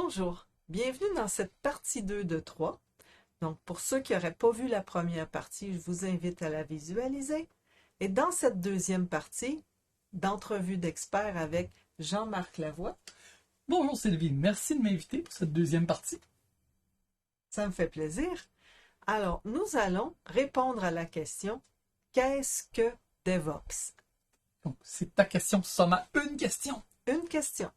Bonjour, bienvenue dans cette partie 2 de 3. Donc, pour ceux qui n'auraient pas vu la première partie, je vous invite à la visualiser. Et dans cette deuxième partie, d'entrevue d'experts avec Jean-Marc Lavoie. Bonjour Sylvie, merci de m'inviter pour cette deuxième partie. Ça me fait plaisir. Alors, nous allons répondre à la question « Qu'est-ce que DevOps? » Donc, c'est ta question, seulement une question. Une question.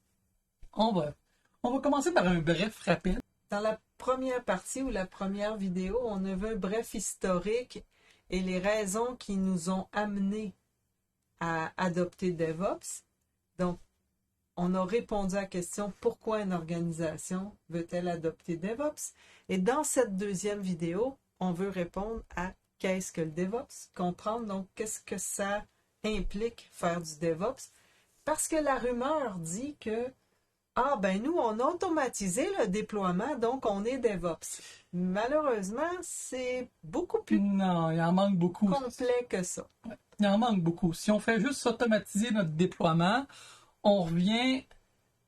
On va commencer par un bref rappel. Dans la première partie ou la première vidéo, on a vu un bref historique et les raisons qui nous ont amenés à adopter DevOps. Donc, on a répondu à la question « Pourquoi une organisation veut-elle adopter DevOps? » Et dans cette deuxième vidéo, on veut répondre à « Qu'est-ce que le DevOps? » Comprendre donc qu'est-ce que ça implique faire du DevOps. Parce que la rumeur dit que nous, on a automatisé le déploiement, donc on est DevOps. Malheureusement, c'est beaucoup plus Non, il en manque beaucoup. complet que ça. Ouais, il en manque beaucoup. Si on fait juste automatiser notre déploiement, on revient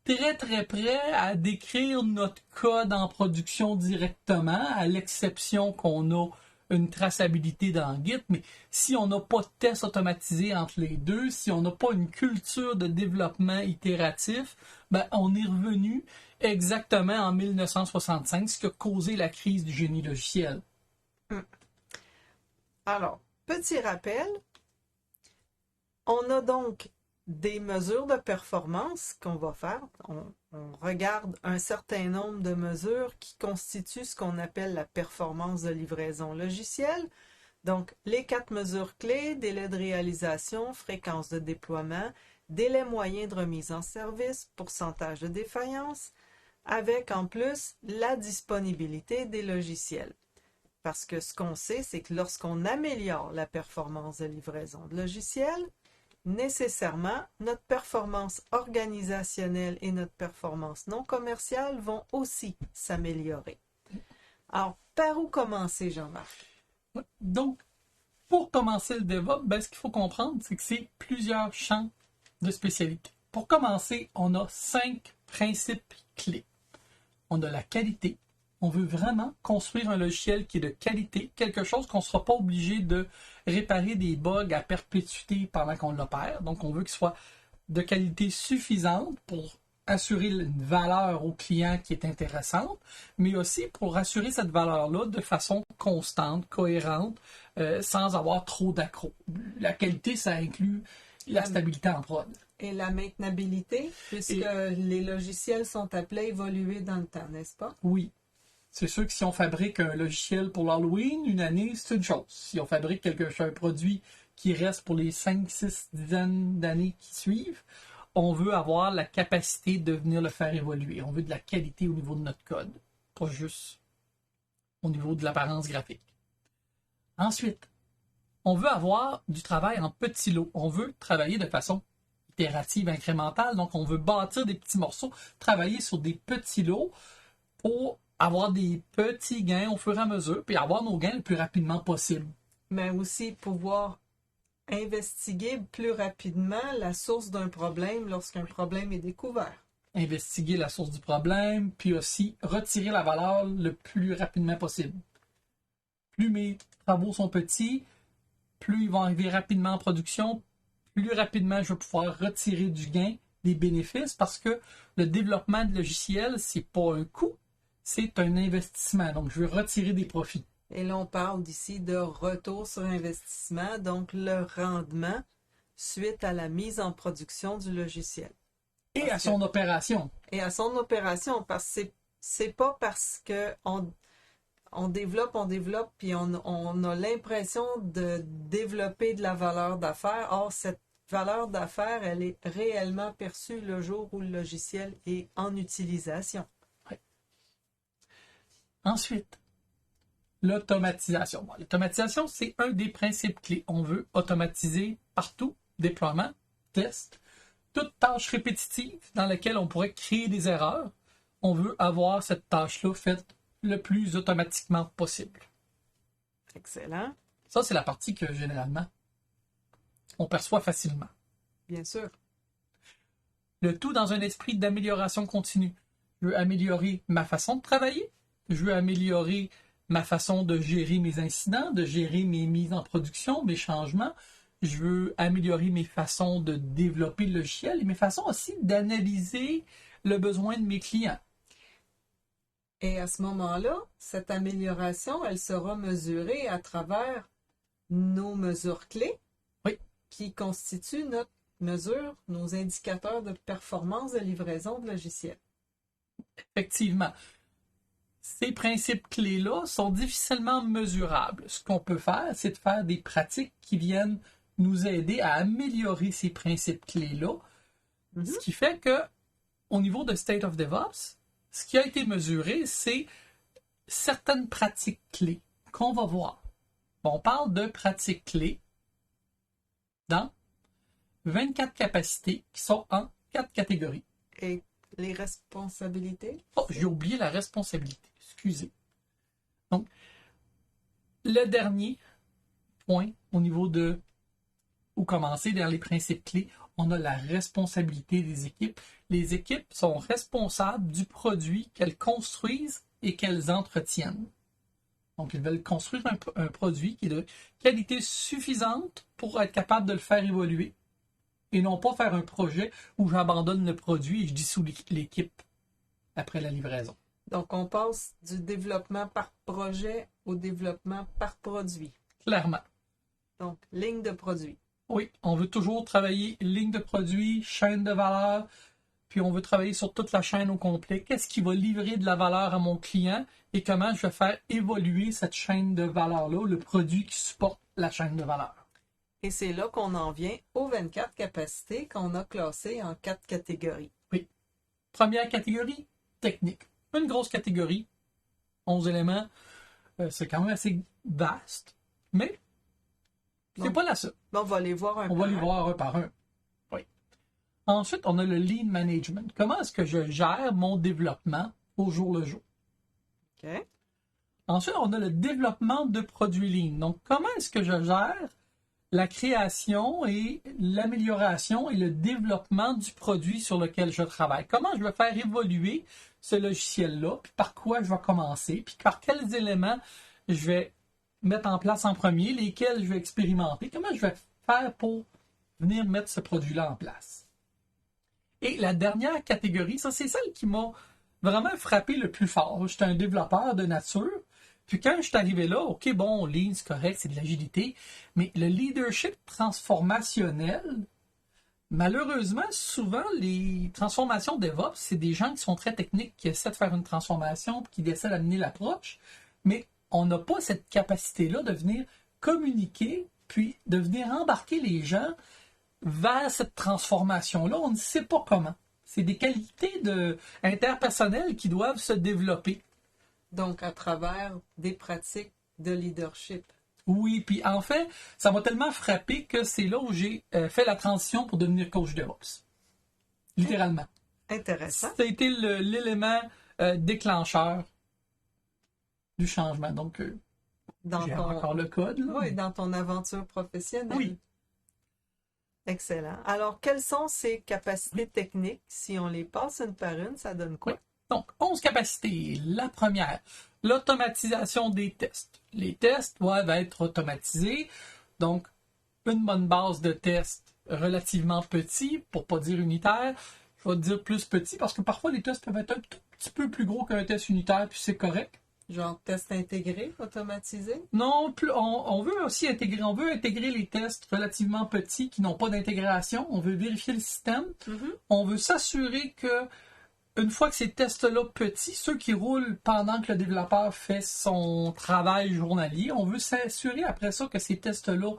très très près à décrire notre code en production directement, à l'exception qu'on a une traçabilité dans Git, mais si on n'a pas de test automatisé entre les deux, si on n'a pas une culture de développement itératif, on est revenu exactement en 1965, ce qui a causé la crise du génie logiciel. Alors, petit rappel, on a donc des mesures de performance qu'on va faire. On regarde un certain nombre de mesures qui constituent ce qu'on appelle la performance de livraison logicielle. Donc, les 4 mesures clés, délai de réalisation, fréquence de déploiement, délai moyen de remise en service, pourcentage de défaillance, avec en plus la disponibilité des logiciels. Parce que ce qu'on sait, c'est que lorsqu'on améliore la performance de livraison de logiciels, nécessairement, notre performance organisationnelle et notre performance non commerciale vont aussi s'améliorer. Alors, par où commencer, Jean-Marc? Donc, pour commencer le DevOps, ce qu'il faut comprendre, c'est que c'est plusieurs champs de spécialité. Pour commencer, on a 5 principes clés. On a la qualité. On veut vraiment construire un logiciel qui est de qualité, quelque chose qu'on ne sera pas obligé de réparer des bugs à perpétuité pendant qu'on l'opère. Donc, on veut qu'il soit de qualité suffisante pour assurer une valeur au client qui est intéressante, mais aussi pour assurer cette valeur-là de façon constante, cohérente, sans avoir trop d'accros. La qualité, ça inclut la stabilité en prod. Et la maintenabilité, puisque les logiciels sont appelés à évoluer dans le temps, n'est-ce pas? Oui. C'est sûr que si on fabrique un logiciel pour l'Halloween, une année, c'est une chose. Si on fabrique un produit qui reste pour les 5, 6 dizaines d'années qui suivent, on veut avoir la capacité de venir le faire évoluer. On veut de la qualité au niveau de notre code, pas juste au niveau de l'apparence graphique. Ensuite, on veut avoir du travail en petits lots. On veut travailler de façon itérative, incrémentale. Donc, on veut bâtir des petits morceaux, travailler sur des petits lots pour avoir des petits gains au fur et à mesure, puis avoir nos gains le plus rapidement possible. Mais aussi pouvoir investiguer plus rapidement la source d'un problème lorsqu'un problème est découvert. Investiguer la source du problème, puis aussi retirer la valeur le plus rapidement possible. Plus mes travaux sont petits, plus ils vont arriver rapidement en production, plus rapidement je vais pouvoir retirer du gain, des bénéfices, parce que le développement de logiciels, c'est pas un coût, c'est un investissement. Donc, je veux retirer des profits. Et là, on parle d'ici de retour sur investissement, donc le rendement suite à la mise en production du logiciel. Et à son opération. Et à son opération, parce que c'est pas parce que on développe, puis on a l'impression de développer de la valeur d'affaires. Or, cette valeur d'affaires, elle est réellement perçue le jour où le logiciel est en utilisation. Ensuite, l'automatisation. L'automatisation, c'est un des principes clés. On veut automatiser partout, déploiement, test, toute tâche répétitive dans laquelle on pourrait créer des erreurs. On veut avoir cette tâche-là faite le plus automatiquement possible. Excellent. Ça, c'est la partie que, généralement, on perçoit facilement. Bien sûr. Le tout dans un esprit d'amélioration continue. Je veux améliorer ma façon de travailler. Je veux améliorer ma façon de gérer mes incidents, de gérer mes mises en production, mes changements. Je veux améliorer mes façons de développer le logiciel et mes façons aussi d'analyser le besoin de mes clients. Et à ce moment-là, cette amélioration, elle sera mesurée à travers nos mesures clés Oui. qui constituent notre mesure, nos indicateurs de performance de livraison de logiciels. Effectivement. Ces principes clés-là sont difficilement mesurables. Ce qu'on peut faire, c'est de faire des pratiques qui viennent nous aider à améliorer ces principes clés-là. Ce qui fait que, au niveau de State of DevOps, ce qui a été mesuré, c'est certaines pratiques clés qu'on va voir. On parle de pratiques clés dans 24 capacités qui sont en 4 catégories. Et les responsabilités? Oh, j'ai oublié la responsabilité. Excusez. Donc, le dernier point au niveau de où commencer dans les principes clés, on a la responsabilité des équipes. Les équipes sont responsables du produit qu'elles construisent et qu'elles entretiennent. Donc, ils veulent construire un produit qui est de qualité suffisante pour être capable de le faire évoluer et non pas faire un projet où j'abandonne le produit et je dissout l'équipe après la livraison. Donc, on passe du développement par projet au développement par produit. Clairement. Donc, ligne de produit. Oui, on veut toujours travailler ligne de produit, chaîne de valeur, puis on veut travailler sur toute la chaîne au complet. Qu'est-ce qui va livrer de la valeur à mon client et comment je vais faire évoluer cette chaîne de valeur-là, le produit qui supporte la chaîne de valeur. Et c'est là qu'on en vient aux 24 capacités qu'on a classées en 4 catégories. Oui. Première catégorie, technique. Une grosse catégorie, 11 éléments. C'est quand même assez vaste, mais c'est pas la seule. On va les voir On va les voir un par un. Oui. Ensuite, on a le lean management. Comment est-ce que je gère mon développement au jour le jour? OK. Ensuite, on a le développement de produits lean. Donc, comment est-ce que je gère la création et l'amélioration et le développement du produit sur lequel je travaille? Comment je vais faire évoluer ce logiciel-là? Puis par quoi je vais commencer? Puis par quels éléments je vais mettre en place en premier, lesquels je vais expérimenter? Comment je vais faire pour venir mettre ce produit-là en place? Et la dernière catégorie, ça c'est celle qui m'a vraiment frappé le plus fort. J'étais un développeur de nature. Puis quand je suis arrivé là, OK, bon, lean, c'est correct, c'est de l'agilité, mais le leadership transformationnel, malheureusement, souvent, les transformations DevOps, c'est des gens qui sont très techniques, qui essaient de faire une transformation, puis qui essaient d'amener l'approche, mais on n'a pas cette capacité-là de venir communiquer, puis de venir embarquer les gens vers cette transformation-là. On ne sait pas comment. C'est des qualités interpersonnelles qui doivent se développer. Donc, à travers des pratiques de leadership. Oui, puis en fait, ça m'a tellement frappé que c'est là où j'ai fait la transition pour devenir coach DevOps. Littéralement. Intéressant. Ça a été l'élément déclencheur du changement. Donc, j'ai encore le code. Là, oui, dans ton aventure professionnelle. Oui. Excellent. Alors, quelles sont ces capacités techniques? Si on les passe une par une, ça donne quoi? Oui. Donc, 11 capacités. La première, l'automatisation des tests. Les tests doivent être automatisés. Donc, une bonne base de tests relativement petit, pour ne pas dire unitaire. Je vais dire plus petit parce que parfois les tests peuvent être un tout petit peu plus gros qu'un test unitaire, puis c'est correct. Genre test intégré, automatisé? Non, on veut aussi intégrer, on veut intégrer les tests relativement petits qui n'ont pas d'intégration. On veut vérifier le système. Mm-hmm. On veut s'assurer que une fois que ces tests-là petits, ceux qui roulent pendant que le développeur fait son travail journalier, on veut s'assurer après ça que ces tests-là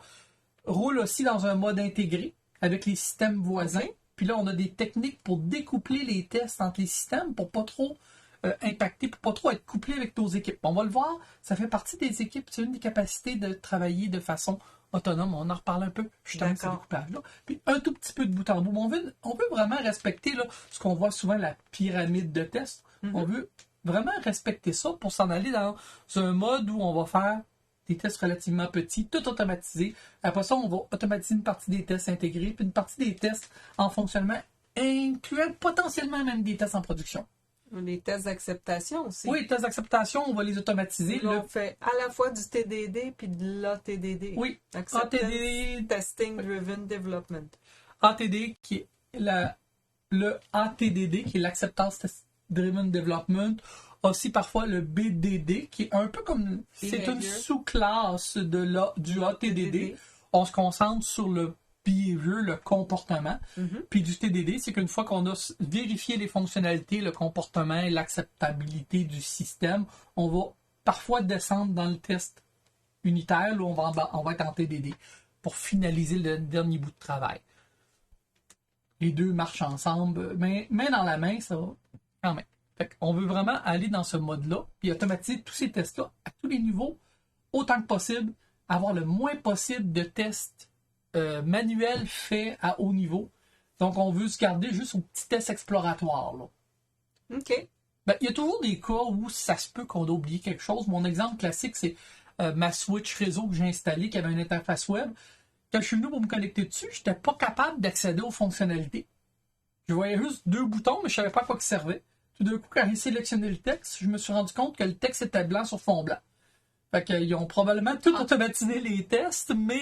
roulent aussi dans un mode intégré avec les systèmes voisins. Okay. Puis là, on a des techniques pour découpler les tests entre les systèmes pour pas trop impacter, pour pas trop être couplé avec nos équipes. On va le voir, ça fait partie des équipes, c'est une des capacités de travailler de façon autonome. On en reparle un peu justement de ce découpage-là. Puis un tout petit peu de bout en bout. On veut vraiment respecter là, ce qu'on voit souvent, la pyramide de tests. Mm-hmm. On veut vraiment respecter ça pour s'en aller dans un mode où on va faire des tests relativement petits, tout automatisé. Après ça, on va automatiser une partie des tests intégrés, puis une partie des tests en fonctionnement, incluant potentiellement même des tests en production. Les tests d'acceptation aussi. Oui, les tests d'acceptation, on va les automatiser. Là, on fait à la fois du TDD puis de l'ATDD. Oui, Acceptance ATD, Testing Driven Development. ATD qui est le ATDD qui est l'Acceptance Test Driven Development. Aussi parfois le BDD qui est un peu comme... C'est une sous-classe du ATDD. On se concentre sur le behavior, le comportement. Puis du TDD, c'est qu'une fois qu'on a vérifié les fonctionnalités, le comportement et l'acceptabilité du système, on va parfois descendre dans le test unitaire où on va être en TDD pour finaliser le dernier bout de travail. Les deux marchent ensemble, mais main dans la main, ça va quand même. Fait qu'on veut vraiment aller dans ce mode-là, puis automatiser tous ces tests-là à tous les niveaux, autant que possible, avoir le moins possible de tests manuels faits à haut niveau. Donc, on veut se garder juste au petit test exploratoire. Là. OK. Ben, il y a toujours des cas où ça se peut qu'on a oublié quelque chose. Mon exemple classique, c'est ma switch réseau que j'ai installée, qui avait une interface web. Quand je suis venu pour me connecter dessus, je n'étais pas capable d'accéder aux fonctionnalités. Je voyais juste 2 boutons, mais je ne savais pas à quoi ils servaient. Tout d'un coup, quand j'ai sélectionné le texte, je me suis rendu compte que le texte était blanc sur fond blanc. Fait qu'ils ont probablement tout automatisé les tests, mais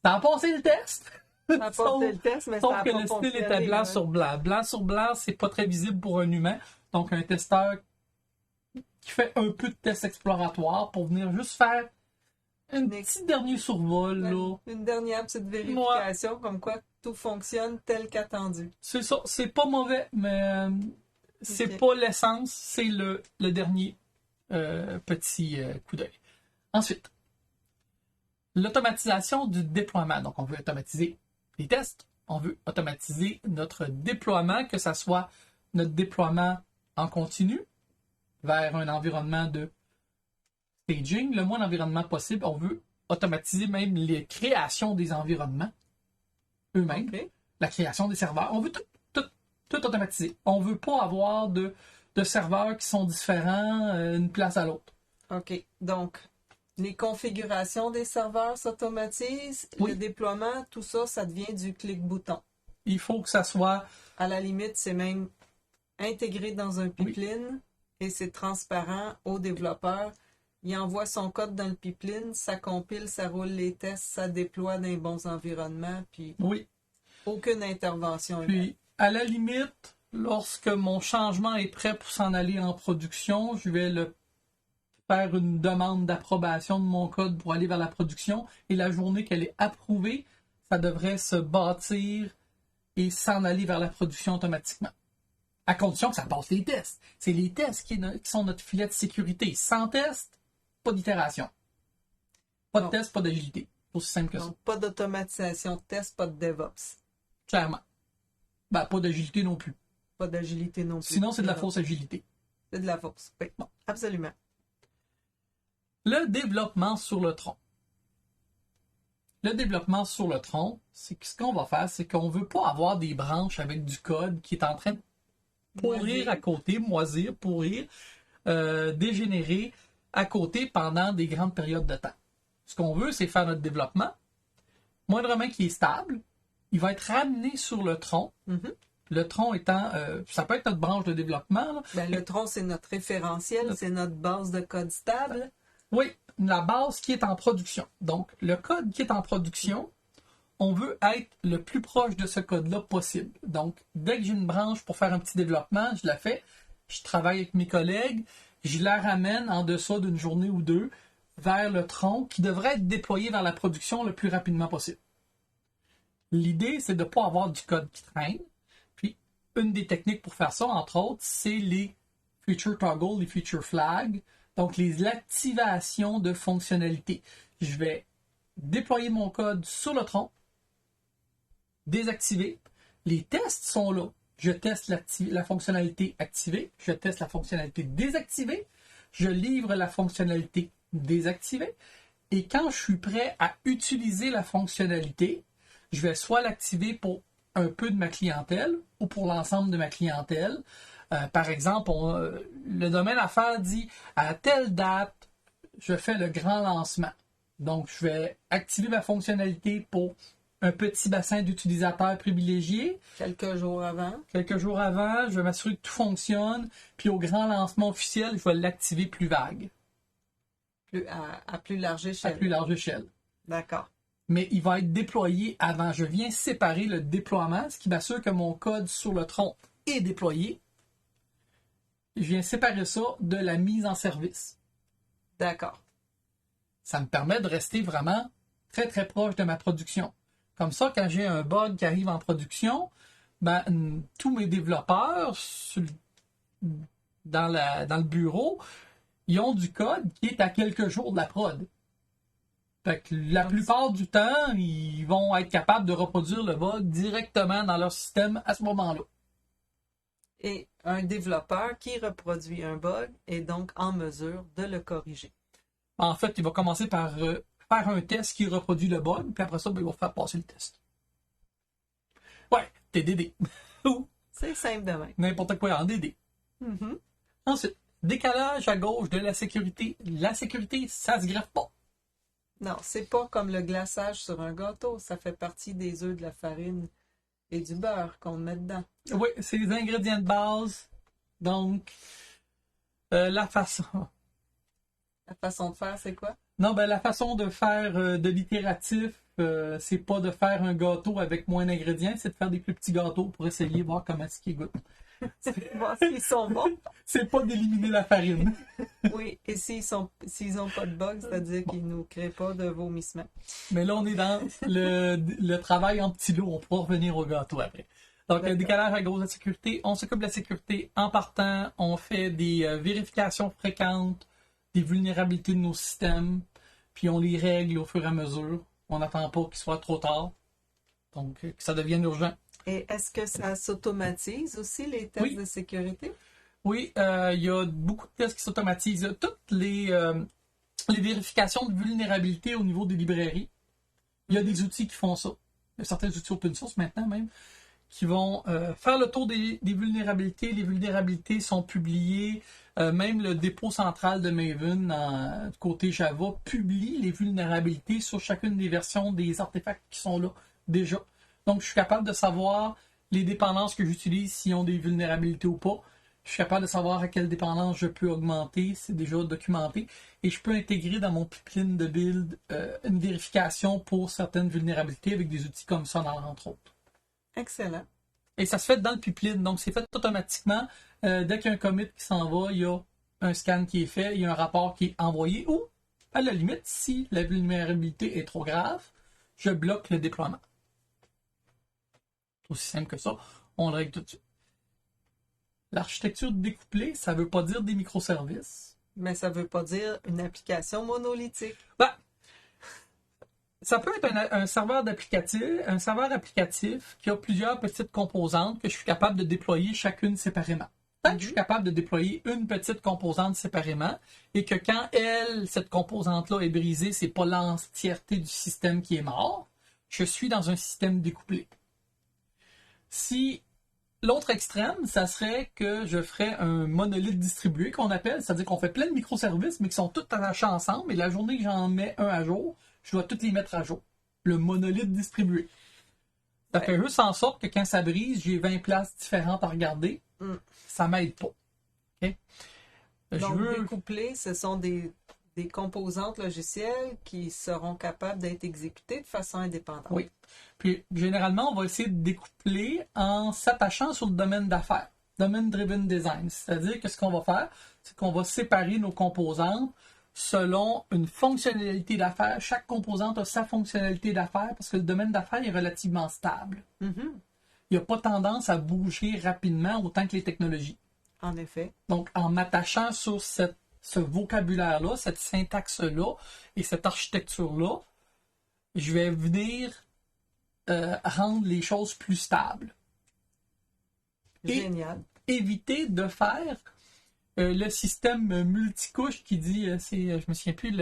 ça a passé le test. Ça a passé le test, mais ça a que pas le fonctionné. style était blanc sur blanc. Blanc sur blanc, c'est pas très visible pour un humain. Donc, un testeur qui fait un peu de test exploratoire pour venir juste faire un petit dernier survol. Là. Une dernière petite vérification, comme quoi tout fonctionne tel qu'attendu. C'est ça. C'est pas mauvais, mais c'est pas l'essence. C'est le dernier petit coup d'œil. Ensuite, l'automatisation du déploiement. Donc, on veut automatiser les tests. On veut automatiser notre déploiement, que ce soit notre déploiement en continu vers un environnement de staging, le moins d'environnement possible. On veut automatiser même les créations des environnements eux-mêmes, la création des serveurs. On veut tout automatiser. On ne veut pas avoir de serveurs qui sont différents d'une place à l'autre. OK. Donc, les configurations des serveurs s'automatisent. Oui. Le déploiement, tout ça, ça devient du clic-bouton. Il faut que ça soit... À la limite, c'est même intégré dans un pipeline et c'est transparent au développeur. Il envoie son code dans le pipeline, ça compile, ça roule les tests, ça déploie dans les bons environnements, puis aucune intervention. Puis, à la limite, lorsque mon changement est prêt pour s'en aller en production, je vais faire une demande d'approbation de mon code pour aller vers la production, et la journée qu'elle est approuvée, ça devrait se bâtir et s'en aller vers la production automatiquement. À condition que ça passe les tests. C'est les tests qui sont notre filet de sécurité. Sans test, pas d'itération. Pas de test, pas d'agilité. Aussi simple que ça. Pas d'automatisation de test, pas de DevOps. Clairement. Ben, pas d'agilité non plus. Pas d'agilité non plus. Sinon, c'est de la fausse agilité. C'est de la fausse. Oui, bon, absolument. Le développement sur le tronc. Le développement sur le tronc, c'est que ce qu'on va faire, c'est qu'on ne veut pas avoir des branches avec du code qui est en train de pourrir à côté, moisir, pourrir, dégénérer à côté pendant des grandes périodes de temps. Ce qu'on veut, c'est faire notre développement, moindrement qui est stable, il va être ramené sur le tronc. Le tronc étant, ça peut être notre branche de développement. Ben, le tronc, c'est notre référentiel, c'est notre base de code stable. Oui, la base qui est en production. Donc, le code qui est en production, on veut être le plus proche de ce code-là possible. Donc, dès que j'ai une branche pour faire un petit développement, je la fais, je travaille avec mes collègues, je la ramène en deçà d'une journée ou deux vers le tronc qui devrait être déployé vers la production le plus rapidement possible. L'idée, c'est de ne pas avoir du code qui traîne. Puis, une des techniques pour faire ça, entre autres, c'est les feature toggles, les feature flags, donc l'activation de fonctionnalités. Je vais déployer mon code sur le tronc, désactiver. Les tests sont là. Je teste la fonctionnalité activée, je teste la fonctionnalité désactivée, je livre la fonctionnalité désactivée, et quand je suis prêt à utiliser la fonctionnalité, je vais soit l'activer pour un peu de ma clientèle ou pour l'ensemble de ma clientèle. Par exemple, le domaine affaires dit à telle date, je fais le grand lancement. Donc, je vais activer ma fonctionnalité pour un petit bassin d'utilisateurs privilégiés. Quelques jours avant. Quelques jours avant, je vais m'assurer que tout fonctionne. Puis au grand lancement officiel, je vais l'activer plus vague. À plus large échelle. À plus large échelle. D'accord. Mais il va être déployé avant. Je viens séparer le déploiement, ce qui m'assure que mon code sur le tronc est déployé. Je viens séparer ça de la mise en service. D'accord. Ça me permet de rester vraiment très très proche de ma production. Comme ça, quand j'ai un bug qui arrive en production, tous mes développeurs dans le bureau, ils ont du code qui est à quelques jours de la prod. Fait que la plupart du temps, ils vont être capables de reproduire le bug directement dans leur système à ce moment-là. Et un développeur qui reproduit un bug est donc en mesure de le corriger. En fait, il va commencer par faire un test qui reproduit le bug, puis après ça, il va faire passer le test. Ouais, TDD. Ou C'est simple de même. n'importe quoi en DD. Mm-hmm. Ensuite, décalage à gauche de la sécurité. La sécurité, ça se greffe pas. Non, c'est pas comme le glaçage sur un gâteau. Ça fait partie des œufs, de la farine et du beurre qu'on met dedans. Oui, c'est les ingrédients de base. Donc, la façon... La façon de faire, c'est quoi? Non, la façon de faire de l'itératif, c'est pas de faire un gâteau avec moins d'ingrédients, c'est de faire des plus petits gâteaux pour essayer de voir comment est-ce qu'ils goûtent. Voir s'ils sont bons. C'est pas d'éliminer la farine. Oui, et s'ils ont pas de bugs, c'est-à-dire qu'ils nous créent pas de vomissements. Mais là, on est dans le travail en petits lots. On pourra revenir au gâteau après. Donc, le décalage à gauche de la sécurité, on s'occupe de la sécurité en partant. On fait des vérifications fréquentes des vulnérabilités de nos systèmes, puis on les règle au fur et à mesure. On n'attend pas qu'il soit trop tard, donc que ça devienne urgent. Et est-ce que ça s'automatise aussi, les tests de sécurité? Oui, il y a beaucoup de tests qui s'automatisent. Toutes les vérifications de vulnérabilité au niveau des librairies, il y a des outils qui font ça. Il y a certains outils open source maintenant même, qui vont faire le tour des vulnérabilités. Les vulnérabilités sont publiées. Même le dépôt central de Maven, côté Java, publie les vulnérabilités sur chacune des versions des artefacts qui sont là déjà. Donc, je suis capable de savoir les dépendances que j'utilise, s'ils ont des vulnérabilités ou pas. Je suis capable de savoir à quelle dépendance je peux augmenter, c'est déjà documenté. Et je peux intégrer dans mon pipeline de build une vérification pour certaines vulnérabilités avec des outils comme Sonar, entre autres. Excellent. Et ça se fait dans le pipeline, donc c'est fait automatiquement. Dès qu'il y a un commit qui s'en va, il y a un scan qui est fait, il y a un rapport qui est envoyé, ou, à la limite, si la vulnérabilité est trop grave, je bloque le déploiement. C'est aussi simple que ça, on le règle tout de suite. L'architecture découplée, ça ne veut pas dire des microservices. Mais ça ne veut pas dire une application monolithique. Ça peut être un serveur applicatif qui a plusieurs petites composantes que je suis capable de déployer chacune séparément. Tant que je suis capable de déployer une petite composante séparément et que quand cette composante-là est brisée, c'est pas l'entièreté du système qui est mort, je suis dans un système découplé. Si l'autre extrême, ça serait que je ferais un monolithe distribué qu'on appelle, c'est-à-dire qu'on fait plein de microservices mais qui sont tous attachés ensemble et la journée que j'en mets un à jour, je dois tous les mettre à jour. Le monolithe distribué. Ça fait juste en sorte que quand ça brise, j'ai 20 places différentes à regarder. Ça m'aide pas. Okay? Donc, découplé, ce sont des composantes logicielles qui seront capables d'être exécutées de façon indépendante. Oui. Puis, généralement, on va essayer de découpler en s'attachant sur le domaine d'affaires. Domain-driven design. C'est-à-dire que ce qu'on va faire, c'est qu'on va séparer nos composantes selon une fonctionnalité d'affaires. Chaque composante a sa fonctionnalité d'affaires parce que le domaine d'affaires est relativement stable. Mm-hmm. Il n'y a pas tendance à bouger rapidement autant que les technologies. En effet. Donc, en m'attachant sur ce vocabulaire-là, cette syntaxe-là et cette architecture-là, je vais venir rendre les choses plus stables. Génial. Et éviter de faire le système multicouche qui dit, je me souviens plus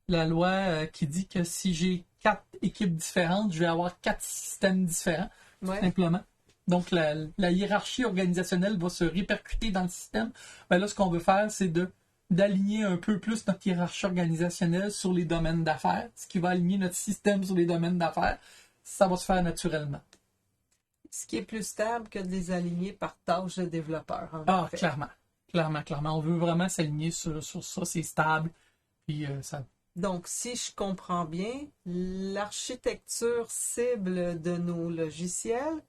la loi qui dit que si j'ai 4 équipes différentes, je vais avoir 4 systèmes différents, tout simplement. Donc, la hiérarchie organisationnelle va se répercuter dans le système. Là, ce qu'on veut faire, c'est d'aligner un peu plus notre hiérarchie organisationnelle sur les domaines d'affaires, ce qui va aligner notre système sur les domaines d'affaires. ça va se faire naturellement. Ce qui est plus stable que de les aligner par tâches de développeur, en Ah, effet. clairement. Clairement. On veut vraiment s'aligner sur ça, c'est stable. Puis ça. Donc, si je comprends bien, l'architecture cible de nos logiciels,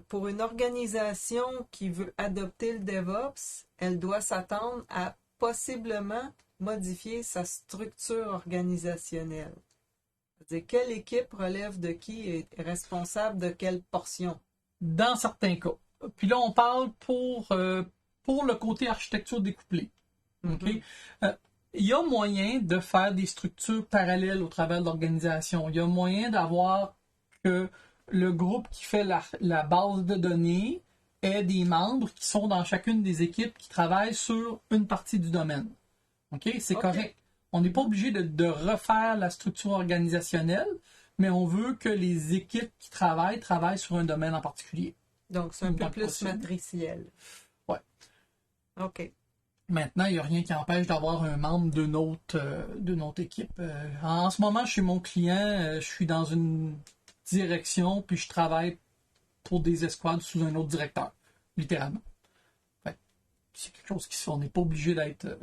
pour une organisation qui veut adopter le DevOps, elle doit s'attendre à possiblement modifier sa structure organisationnelle. C'est-à-dire, quelle équipe relève de qui est responsable de quelle portion? Dans certains cas. Puis là, on parle pour le côté architecture découplée. OK? Il y a moyen de faire des structures parallèles au travers de l'organisation. Il y a moyen d'avoir que le groupe qui fait la base de données ait des membres qui sont dans chacune des équipes qui travaillent sur une partie du domaine. OK? C'est correct. On n'est pas obligé de refaire la structure organisationnelle, mais on veut que les équipes qui travaillent sur un domaine en particulier. Donc, c'est un peu plus matriciel. Ouais. OK. Maintenant, il n'y a rien qui empêche d'avoir un membre de notre équipe. En ce moment, chez mon client, je suis dans une direction, puis je travaille pour des escouades sous un autre directeur, littéralement. C'est quelque chose qui se fait. On n'est pas obligé d'être...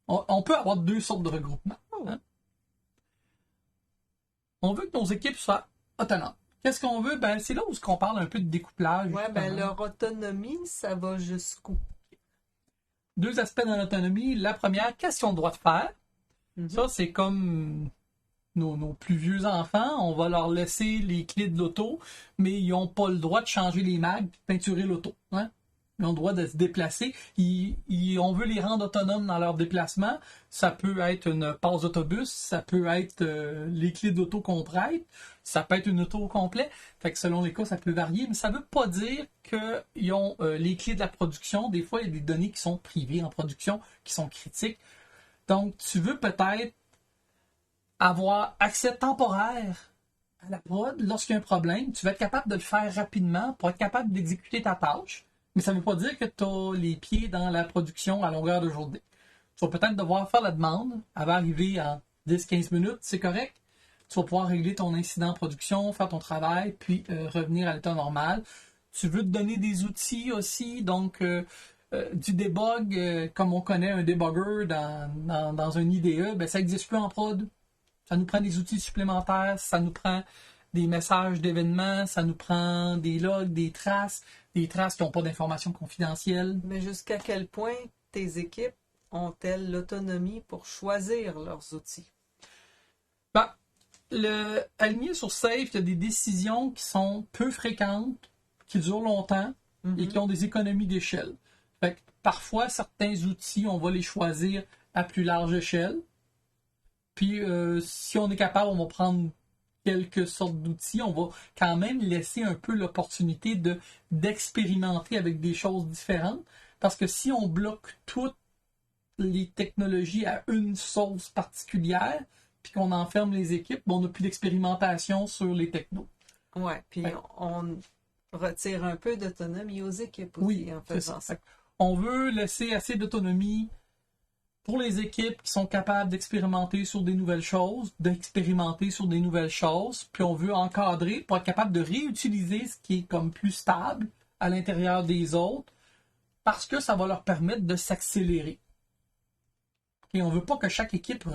On peut avoir deux sortes de regroupements. Hein? On veut que nos équipes soient autonomes. Qu'est-ce qu'on veut? Ben, c'est là où on parle un peu de découplage. Oui, ben, leur autonomie, ça va jusqu'où? Deux aspects dans l'autonomie. La première, qu'est-ce qu'on a le droit de faire? Ça, c'est comme nos plus vieux enfants. On va leur laisser les clés de l'auto, mais ils n'ont pas le droit de changer les mags et de peinturer l'auto. Hein? Ils ont le droit de se déplacer. On veut les rendre autonomes dans leur déplacement. Ça peut être une passe d'autobus, ça peut être les clés d'auto qu'on prête, ça peut être une auto au complet. Fait que selon les cas, ça peut varier, mais ça ne veut pas dire qu'ils ont les clés de la production. Des fois, il y a des données qui sont privées en production, qui sont critiques. Donc, tu veux peut-être avoir accès temporaire à la prod lorsqu'il y a un problème. Tu vas être capable de le faire rapidement pour être capable d'exécuter ta tâche. Mais ça ne veut pas dire que tu as les pieds dans la production à longueur de journée. Tu vas peut-être devoir faire la demande. Elle va arriver en 10-15 minutes, c'est correct. Tu vas pouvoir régler ton incident en production, faire ton travail, puis revenir à l'état normal. Tu veux te donner des outils aussi, donc du debug, comme on connaît un debugger dans un IDE, ben, ça n'existe plus en prod. Ça nous prend des outils supplémentaires, ça nous prend des messages d'événements, ça nous prend des logs, des traces qui n'ont pas d'informations confidentielles. Mais jusqu'à quel point tes équipes ont-elles l'autonomie pour choisir leurs outils? Ben, aligné sur Safe, il y a des décisions qui sont peu fréquentes, qui durent longtemps et qui ont des économies d'échelle. Fait que parfois, certains outils, on va les choisir à plus large échelle. Puis, si on est capable, on va prendre quelques sortes d'outils. On va quand même laisser un peu l'opportunité d'expérimenter avec des choses différentes. Parce que si on bloque toutes les technologies à une sauce particulière, puis qu'on enferme les équipes, on n'a plus d'expérimentation sur les technos. Oui, puis on retire un peu d'autonomie aux équipes aussi en faisant ça. On veut laisser assez d'autonomie pour les équipes qui sont capables d'expérimenter sur des nouvelles choses, puis on veut encadrer pour être capable de réutiliser ce qui est comme plus stable à l'intérieur des autres, parce que ça va leur permettre de s'accélérer. Et on ne veut pas que chaque équipe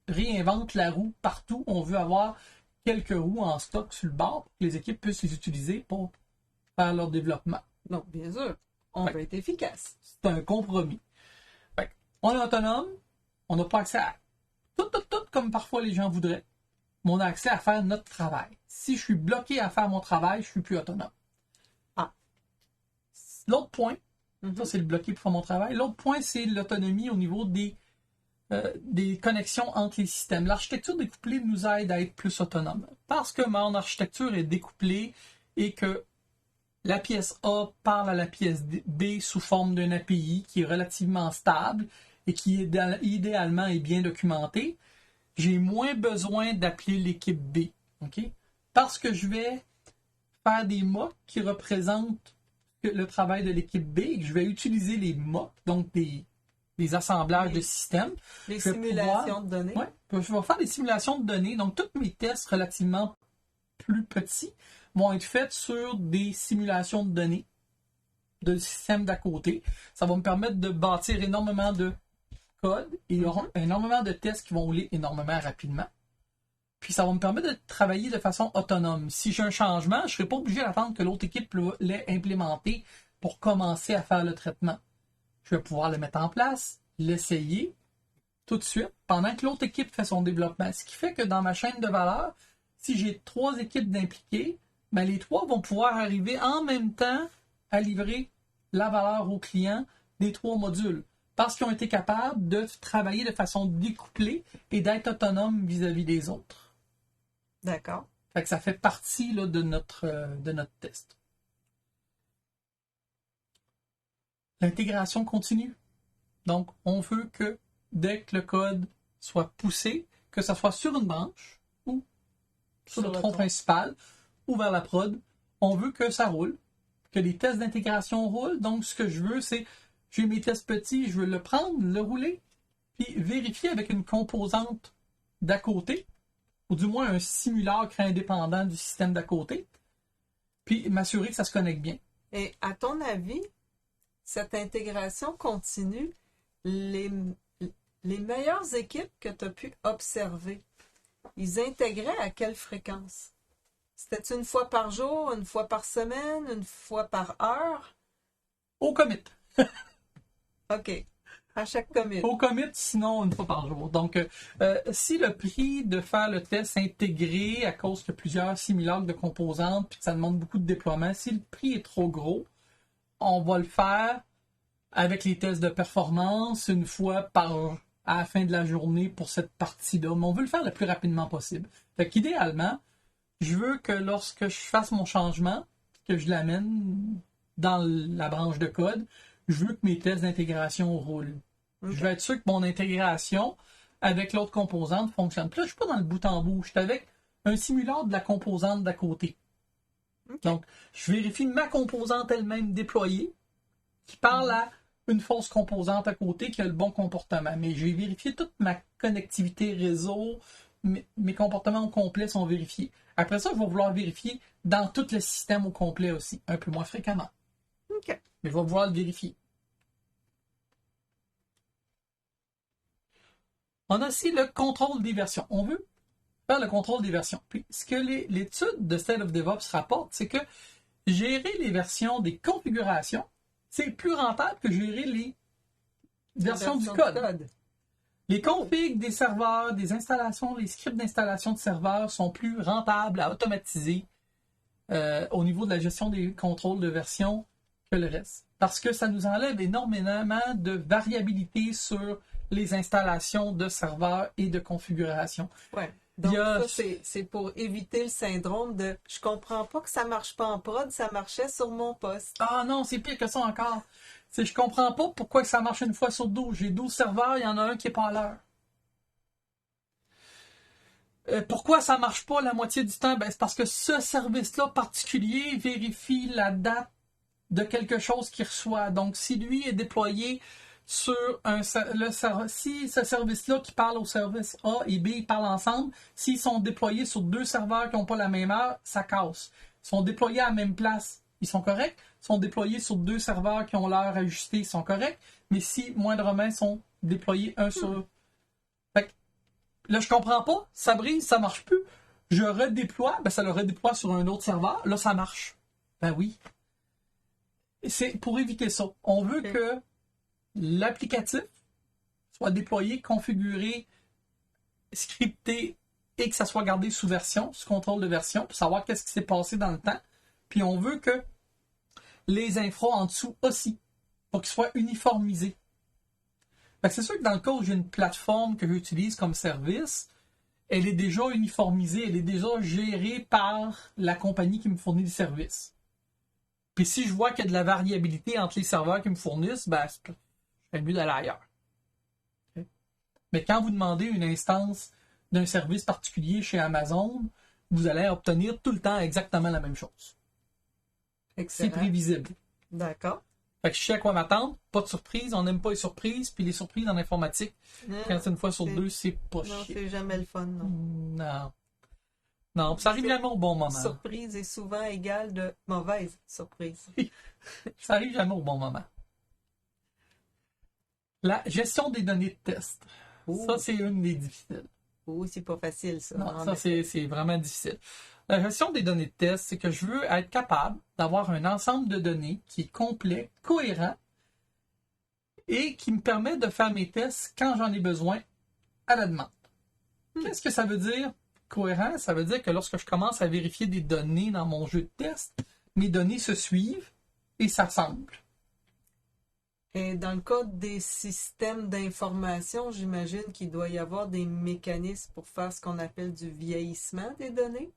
réinvente la roue partout. On veut avoir quelques roues en stock sur le bord pour que les équipes puissent les utiliser pour faire leur développement. Donc, bien sûr, on veut être efficace. C'est un compromis. On est autonome, on n'a pas accès à tout comme parfois les gens voudraient, mais on a accès à faire notre travail. Si je suis bloqué à faire mon travail, je ne suis plus autonome. L'autre point, ça c'est le bloqué pour faire mon travail, l'autre point c'est l'autonomie au niveau des connexions entre les systèmes. L'architecture découplée nous aide à être plus autonome. Parce que mon architecture est découplée et que la pièce A parle à la pièce B sous forme d'un API qui est relativement stable et qui idéalement est bien documenté, j'ai moins besoin d'appeler l'équipe B. Okay? Parce que je vais faire des mocks qui représentent le travail de l'équipe B et que je vais utiliser les mocks, donc des assemblages de systèmes. Les simulations de données. Je vais faire des simulations de données. Donc, tous mes tests relativement plus petits vont être faits sur des simulations de données de systèmes d'à côté. Ça va me permettre de bâtir énormément de code et il y aura énormément de tests qui vont rouler énormément rapidement. Puis ça va me permettre de travailler de façon autonome. Si j'ai un changement, je ne serai pas obligé d'attendre que l'autre équipe l'ait implémenté pour commencer à faire le traitement. Je vais pouvoir le mettre en place, l'essayer tout de suite pendant que l'autre équipe fait son développement. Ce qui fait que dans ma chaîne de valeur, si j'ai 3 équipes d'impliqués, ben les 3 vont pouvoir arriver en même temps à livrer la valeur au client des 3 modules parce qu'ils ont été capables de travailler de façon découplée et d'être autonomes vis-à-vis des autres. D'accord. Fait que ça fait partie là, de notre test. L'intégration continue. Donc, on veut que dès que le code soit poussé, que ce soit sur une branche ou sur le tronc principal ou vers la prod, on veut que ça roule, que les tests d'intégration roulent. Donc, ce que je veux, c'est, j'ai mes tests petits, je veux le prendre, le rouler, puis vérifier avec une composante d'à côté, ou du moins un simulacre indépendant du système d'à côté, puis m'assurer que ça se connecte bien. Et à ton avis, cette intégration continue, les meilleures équipes que tu as pu observer, ils intégraient à quelle fréquence? C'était une fois par jour, une fois par semaine, une fois par heure? Au commit. OK. À chaque commit. Au commit, sinon une fois par jour. Donc, si le prix de faire le test intégré à cause qu'il y a plusieurs simulacres de composantes puis que ça demande beaucoup de déploiement, si le prix est trop gros, on va le faire avec les tests de performance une fois à la fin de la journée pour cette partie-là. Mais on veut le faire le plus rapidement possible. Fait qu'idéalement, je veux que lorsque je fasse mon changement, que je l'amène dans la branche de code, je veux que mes tests d'intégration roulent. Okay. Je veux être sûr que mon intégration avec l'autre composante fonctionne. Puis là, je ne suis pas dans le bout en bout. Je suis avec un simulateur de la composante d'à côté. Okay. Donc, je vérifie ma composante elle-même déployée qui parle à une fausse composante à côté qui a le bon comportement. Mais j'ai vérifié toute ma connectivité réseau, mes comportements au complet sont vérifiés. Après ça, je vais vouloir vérifier dans tout le système au complet aussi, un peu moins fréquemment. Okay. Mais je vais vouloir le vérifier. On a aussi le contrôle des versions. On veut faire le contrôle des versions. Puis, ce que l'étude de State of DevOps rapporte, c'est que gérer les versions des configurations, c'est plus rentable que gérer les versions du code. Les configs des serveurs, des installations, les scripts d'installation de serveurs sont plus rentables à automatiser au niveau de la gestion des contrôles de version que le reste. Parce que ça nous enlève énormément de variabilité sur les installations de serveurs et de configuration. Ouais. Donc, ça, c'est pour éviter le syndrome de « je comprends pas que ça marche pas en prod, ça marchait sur mon poste ». Ah non, c'est pire que ça encore. C'est je comprends pas pourquoi ça marche une fois sur 12. J'ai 12 serveurs, il y en a un qui est pas à l'heure. Pourquoi ça marche pas la moitié du temps? Ben, c'est parce que ce service-là particulier vérifie la date de quelque chose qu'il reçoit. Donc, si lui est déployé sur si ce service-là qui parle au service A et B, ils parlent ensemble, s'ils sont déployés sur 2 serveurs qui n'ont pas la même heure, ça casse. Ils sont déployés à la même place, ils sont corrects. Ils sont déployés sur 2 serveurs qui ont l'heure ajustée, ils sont corrects. Mais si moindrement ils sont déployés un sur... Fait que, là, je comprends pas, ça brise, ça marche plus. Je redéploie, ben ça le redéploie sur un autre serveur, là ça marche. Ben oui. C'est pour éviter ça. On veut que l'applicatif soit déployé, configuré, scripté et que ça soit gardé sous version, sous contrôle de version, pour savoir qu'est-ce qui s'est passé dans le temps. Puis on veut que les infos en dessous aussi, pour qu'ils soient uniformisés. C'est sûr que dans le cas où j'ai une plateforme que j'utilise comme service, elle est déjà uniformisée, elle est déjà gérée par la compagnie qui me fournit le service. Puis si je vois qu'il y a de la variabilité entre les serveurs qui me fournissent, ben, c'est mieux d'aller ailleurs. Okay. Mais quand vous demandez une instance d'un service particulier chez Amazon, vous allez obtenir tout le temps exactement la même chose. Excellent. C'est prévisible. D'accord. Fait que je sais à quoi m'attendre, pas de surprise, on n'aime pas les surprises, puis les surprises en informatique, quand c'est une fois sur 2, c'est pas chiant. Non, c'est jamais le fun, non. Non. Non, ça arrive jamais au bon moment. Surprise est souvent égale de mauvaise surprise. Ça arrive jamais au bon moment. La gestion des données de test. Ouh. Ça, c'est une des difficiles. Oui, c'est pas facile, ça. Non, ça, c'est vraiment difficile. La gestion des données de test, c'est que je veux être capable d'avoir un ensemble de données qui est complet, cohérent, et qui me permet de faire mes tests quand j'en ai besoin à la demande. Qu'est-ce que ça veut dire, cohérent? Ça veut dire que lorsque je commence à vérifier des données dans mon jeu de test, mes données se suivent et s'assemblent. Et dans le cas des systèmes d'information, j'imagine qu'il doit y avoir des mécanismes pour faire ce qu'on appelle du vieillissement des données.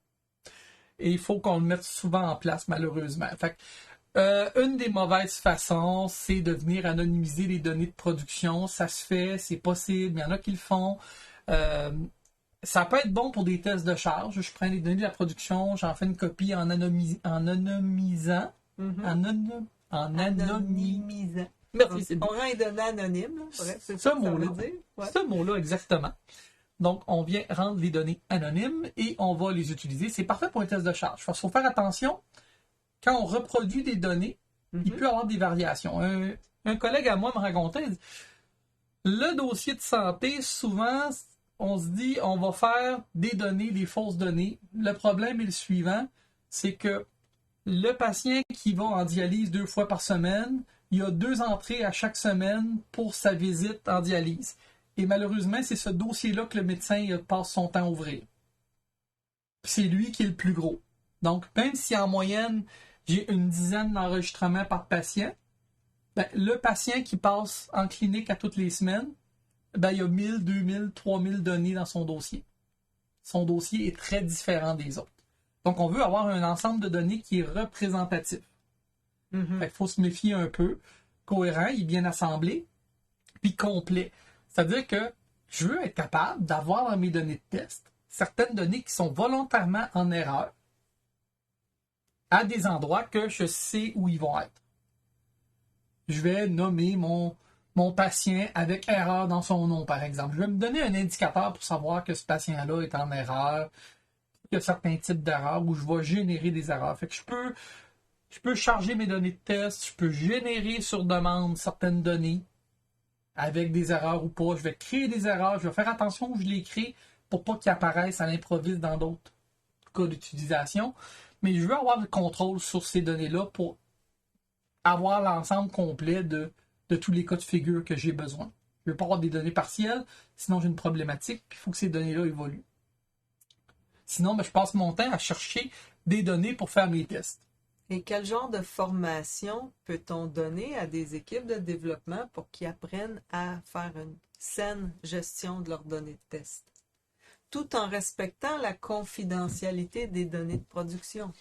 Et il faut qu'on le mette souvent en place, malheureusement. Fait que, une des mauvaises façons, c'est de venir anonymiser les données de production. Ça se fait, c'est possible, il y en a qui le font. Ça peut être bon pour des tests de charge. Je prends les données de la production, j'en fais une copie en anonymisant. Anonymisant. Merci, c'est On rend les données anonymes. Là. Bref, c'est ce ça mot-là. que ça veut dire. Ouais. Ce mot-là, exactement. Donc, on vient rendre les données anonymes et on va les utiliser. C'est parfait pour un test de charge. Il faut faire attention. Quand on reproduit des données, il peut y avoir des variations. Un collègue à moi me racontait, il dit, le dossier de santé, souvent, on se dit, on va faire des données, des fausses données. Le problème est le suivant, c'est que le patient qui va en dialyse 2 fois par semaine, il y a 2 entrées à chaque semaine pour sa visite en dialyse. Et malheureusement, c'est ce dossier-là que le médecin passe son temps à ouvrir. C'est lui qui est le plus gros. Donc, même si en moyenne, j'ai une dizaine d'enregistrements par patient, ben, le patient qui passe en clinique à toutes les semaines, ben, il y a 1000, 2000, 3000 données dans son dossier. Son dossier est très différent des autres. Donc, on veut avoir un ensemble de données qui est représentatif. Il faut se méfier un peu. Cohérent, il est bien assemblé, puis complet. C'est-à-dire que je veux être capable d'avoir dans mes données de test certaines données qui sont volontairement en erreur à des endroits que je sais où ils vont être. Je vais nommer mon patient avec erreur dans son nom, par exemple. Je vais me donner un indicateur pour savoir que ce patient-là est en erreur, qu'il y a certains types d'erreurs où je vais générer des erreurs. Fait que je peux charger mes données de test, je peux générer sur demande certaines données avec des erreurs ou pas. Je vais créer des erreurs, je vais faire attention où je les crée pour pas qu'ils apparaissent à l'improviste dans d'autres cas d'utilisation. Mais je veux avoir le contrôle sur ces données-là pour avoir l'ensemble complet de tous les cas de figure que j'ai besoin. Je ne veux pas avoir des données partielles, sinon j'ai une problématique, puis il faut que ces données-là évoluent. Sinon, ben, je passe mon temps à chercher des données pour faire mes tests. Et quel genre de formation peut-on donner à des équipes de développement pour qu'ils apprennent à faire une saine gestion de leurs données de test, tout en respectant la confidentialité des données de production?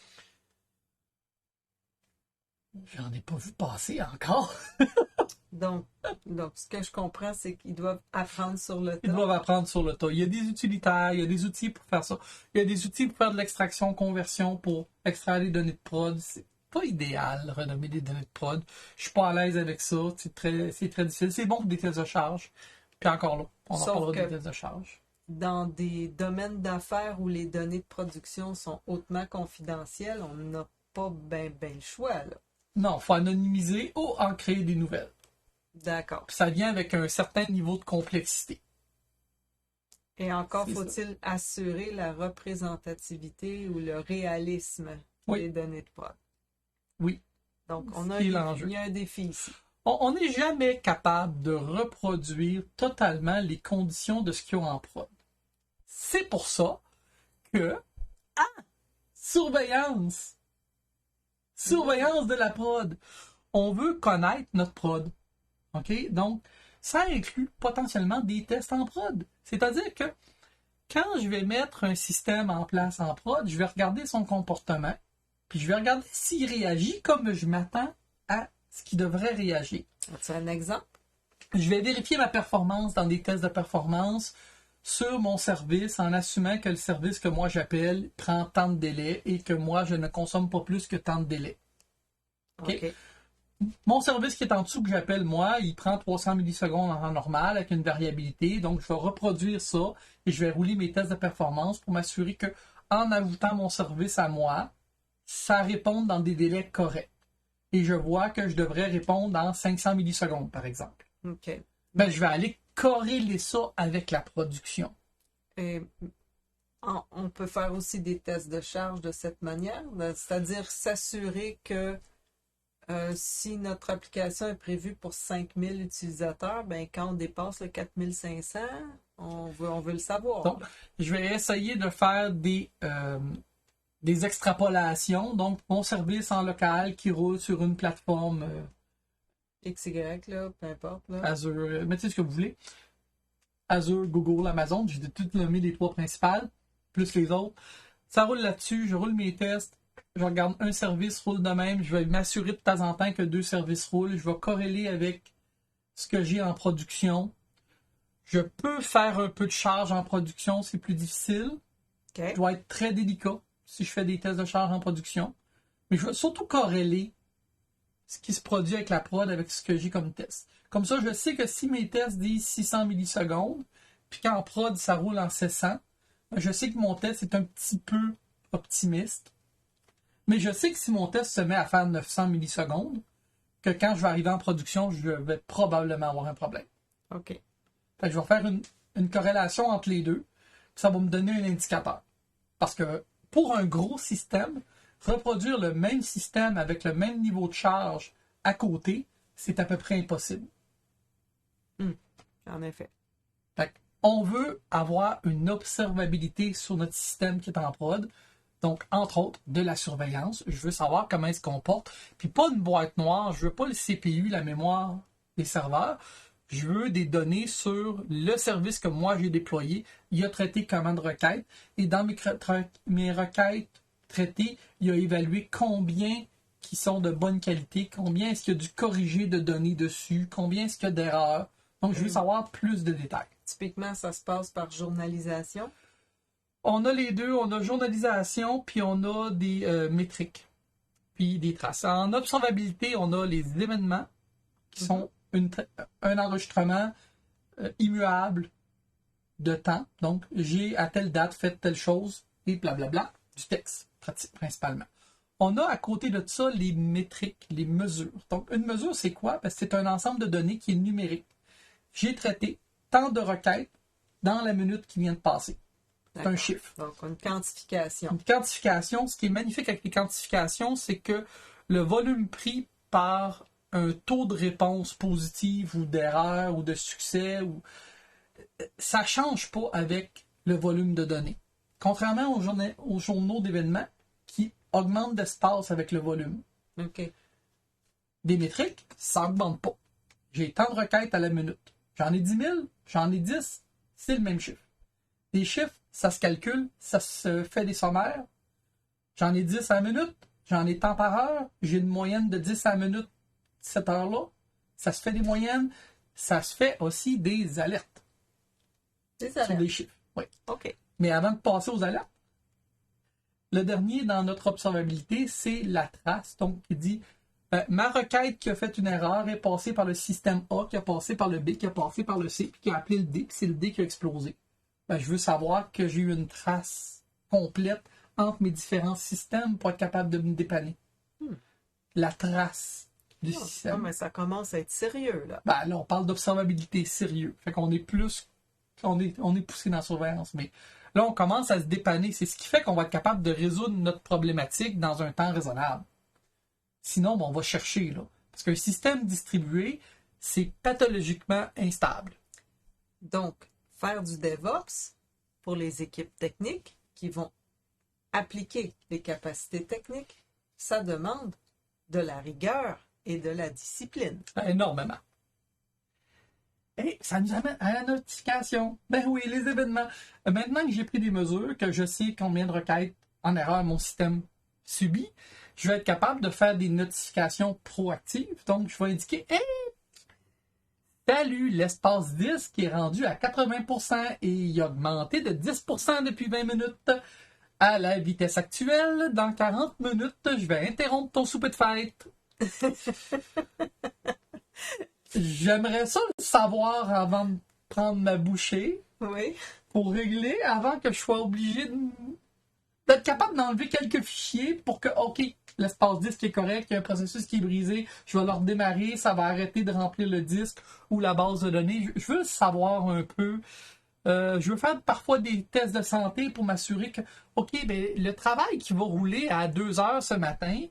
J'en ai pas vu passer encore. Donc, ce que je comprends, c'est qu'ils doivent apprendre sur le tas. Ils doivent apprendre sur le tas. Il y a des utilitaires, il y a des outils pour faire ça. Il y a des outils pour faire de l'extraction, conversion, pour extraire les données de prod. C'est pas idéal, renommer des données de prod. Je suis pas à l'aise avec ça. C'est très difficile. C'est bon pour des tests de charge. Puis encore là, on en parlera des tests de charge. Dans des domaines d'affaires où les données de production sont hautement confidentielles, on n'a pas ben le choix, là. Non, il faut anonymiser ou en créer des nouvelles. D'accord. Puis ça vient avec un certain niveau de complexité. Et encore faut-il assurer la représentativité ou le réalisme des données de prod. Oui. Donc, il y a un défi ici. On n'est jamais capable de reproduire totalement les conditions de ce qu'il y a en prod. C'est pour ça que surveillance de la prod. On veut connaître notre prod. OK? Donc, ça inclut potentiellement des tests en prod. C'est-à-dire que quand je vais mettre un système en place en prod, je vais regarder son comportement, puis je vais regarder s'il réagit comme je m'attends à ce qu'il devrait réagir. As-tu un exemple? Je vais vérifier ma performance dans des tests de performance sur mon service en assumant que le service que moi j'appelle prend tant de délai et que moi je ne consomme pas plus que tant de délai. OK? Mon service qui est en dessous que j'appelle moi, il prend 300 millisecondes en temps normal avec une variabilité. Donc, je vais reproduire ça et je vais rouler mes tests de performance pour m'assurer que en ajoutant mon service à moi, ça réponde dans des délais corrects. Et je vois que je devrais répondre en 500 millisecondes, par exemple. OK. Ben, je vais aller corréler ça avec la production. Et on peut faire aussi des tests de charge de cette manière, c'est-à-dire s'assurer que si notre application est prévue pour 5000 utilisateurs, ben quand on dépasse le 4500, on veut le savoir. Donc, je vais essayer de faire des extrapolations. Donc, mon service en local qui roule sur une plateforme XY, là, peu importe. Là. Azure, mettez ce que vous voulez. Azure, Google, Amazon, j'ai tout nommé les 3 principales, plus les autres. Ça roule là-dessus, je roule mes tests, je regarde un service roule de même, je vais m'assurer de temps en temps que 2 services roulent, je vais corréler avec ce que j'ai en production. Je peux faire un peu de charge en production, c'est plus difficile. OK. Je dois être très délicat si je fais des tests de charge en production. Mais je vais surtout corréler ce qui se produit avec la prod avec ce que j'ai comme test. Comme ça, je sais que si mes tests disent 600 millisecondes, puis qu'en prod, ça roule en 700, je sais que mon test est un petit peu optimiste. Mais je sais que si mon test se met à faire 900 millisecondes, que quand je vais arriver en production, je vais probablement avoir un problème. OK. Fait que je vais faire une corrélation entre les deux. Ça va me donner un indicateur. Parce que pour un gros système, reproduire le même système avec le même niveau de charge à côté, c'est à peu près impossible. En effet. Fait on veut avoir une observabilité sur notre système qui est en prod. Donc, entre autres, de la surveillance. Je veux savoir comment il se comporte. Puis pas une boîte noire. Je veux pas le CPU, la mémoire des serveurs. Je veux des données sur le service que moi j'ai déployé. Il a traité comment de requêtes. Et dans mes requêtes traitées, il a évalué combien qui sont de bonne qualité, combien est-ce qu'il y a dû corriger de données dessus, combien est-ce qu'il y a d'erreurs. Donc, je veux savoir plus de détails. Typiquement, ça se passe par journalisation. On a les deux, on a journalisation, puis on a des métriques, puis des traces. En observabilité, on a les événements qui sont un enregistrement immuable de temps. Donc, j'ai à telle date fait telle chose, et blablabla, du texte, principalement. On a à côté de ça les métriques, les mesures. Donc, une mesure, c'est quoi? Parce que c'est un ensemble de données qui est numérique. J'ai traité tant de requêtes dans la minute qui vient de passer. C'est un chiffre. Donc, une quantification. Une quantification, ce qui est magnifique avec les quantifications, c'est que le volume pris par un taux de réponse positive ou d'erreur ou de succès, ça ne change pas avec le volume de données. Contrairement aux journaux d'événements qui augmentent d'espace avec le volume. OK. Des métriques, ça n'augmente pas. J'ai tant de requêtes à la minute. J'en ai 10 000, j'en ai 10, c'est le même chiffre. Des chiffres, ça se calcule, ça se fait des sommaires. J'en ai 10 à la minute, j'en ai tant par heure, j'ai une moyenne de 10 à la minute cette heure-là. Ça se fait des moyennes, ça se fait aussi des alertes. Des alertes. Sur des chiffres, oui. OK. Mais avant de passer aux alertes, le dernier dans notre observabilité, c'est la trace. Donc, il dit, ma requête qui a fait une erreur est passée par le système A, qui a passé par le B, qui a passé par le C, puis qui a appelé le D, puis c'est le D qui a explosé. Je veux savoir que j'ai eu une trace complète entre mes différents systèmes pour être capable de me dépanner. La trace du système. Non, mais ça commence à être sérieux, là. Là, on parle d'observabilité sérieux. Fait qu'on est plus... On est poussé dans la surveillance. Mais là, on commence à se dépanner. C'est ce qui fait qu'on va être capable de résoudre notre problématique dans un temps raisonnable. Sinon, on va chercher, là. Parce qu'un système distribué, c'est pathologiquement instable. Donc, faire du DevOps pour les équipes techniques qui vont appliquer les capacités techniques, ça demande de la rigueur et de la discipline. Énormément. Et ça nous amène à la notification. Ben oui, les événements. Maintenant que j'ai pris des mesures, que je sais combien de requêtes en erreur mon système subit, je vais être capable de faire des notifications proactives. Donc, je vais indiquer, hey, salut, l'espace disque est rendu à 80% et il a augmenté de 10% depuis 20 minutes. À la vitesse actuelle, dans 40 minutes, je vais interrompre ton souper de fête. J'aimerais ça le savoir avant de prendre ma bouchée. Oui. Pour régler, avant que je sois obligé de d'être capable d'enlever quelques fichiers pour que, OK, l'espace disque est correct, il y a un processus qui est brisé, je vais le redémarrer, ça va arrêter de remplir le disque ou la base de données. Je veux savoir un peu. Je veux faire parfois des tests de santé pour m'assurer que, OK, ben, le travail qui va rouler à 2 heures ce matin,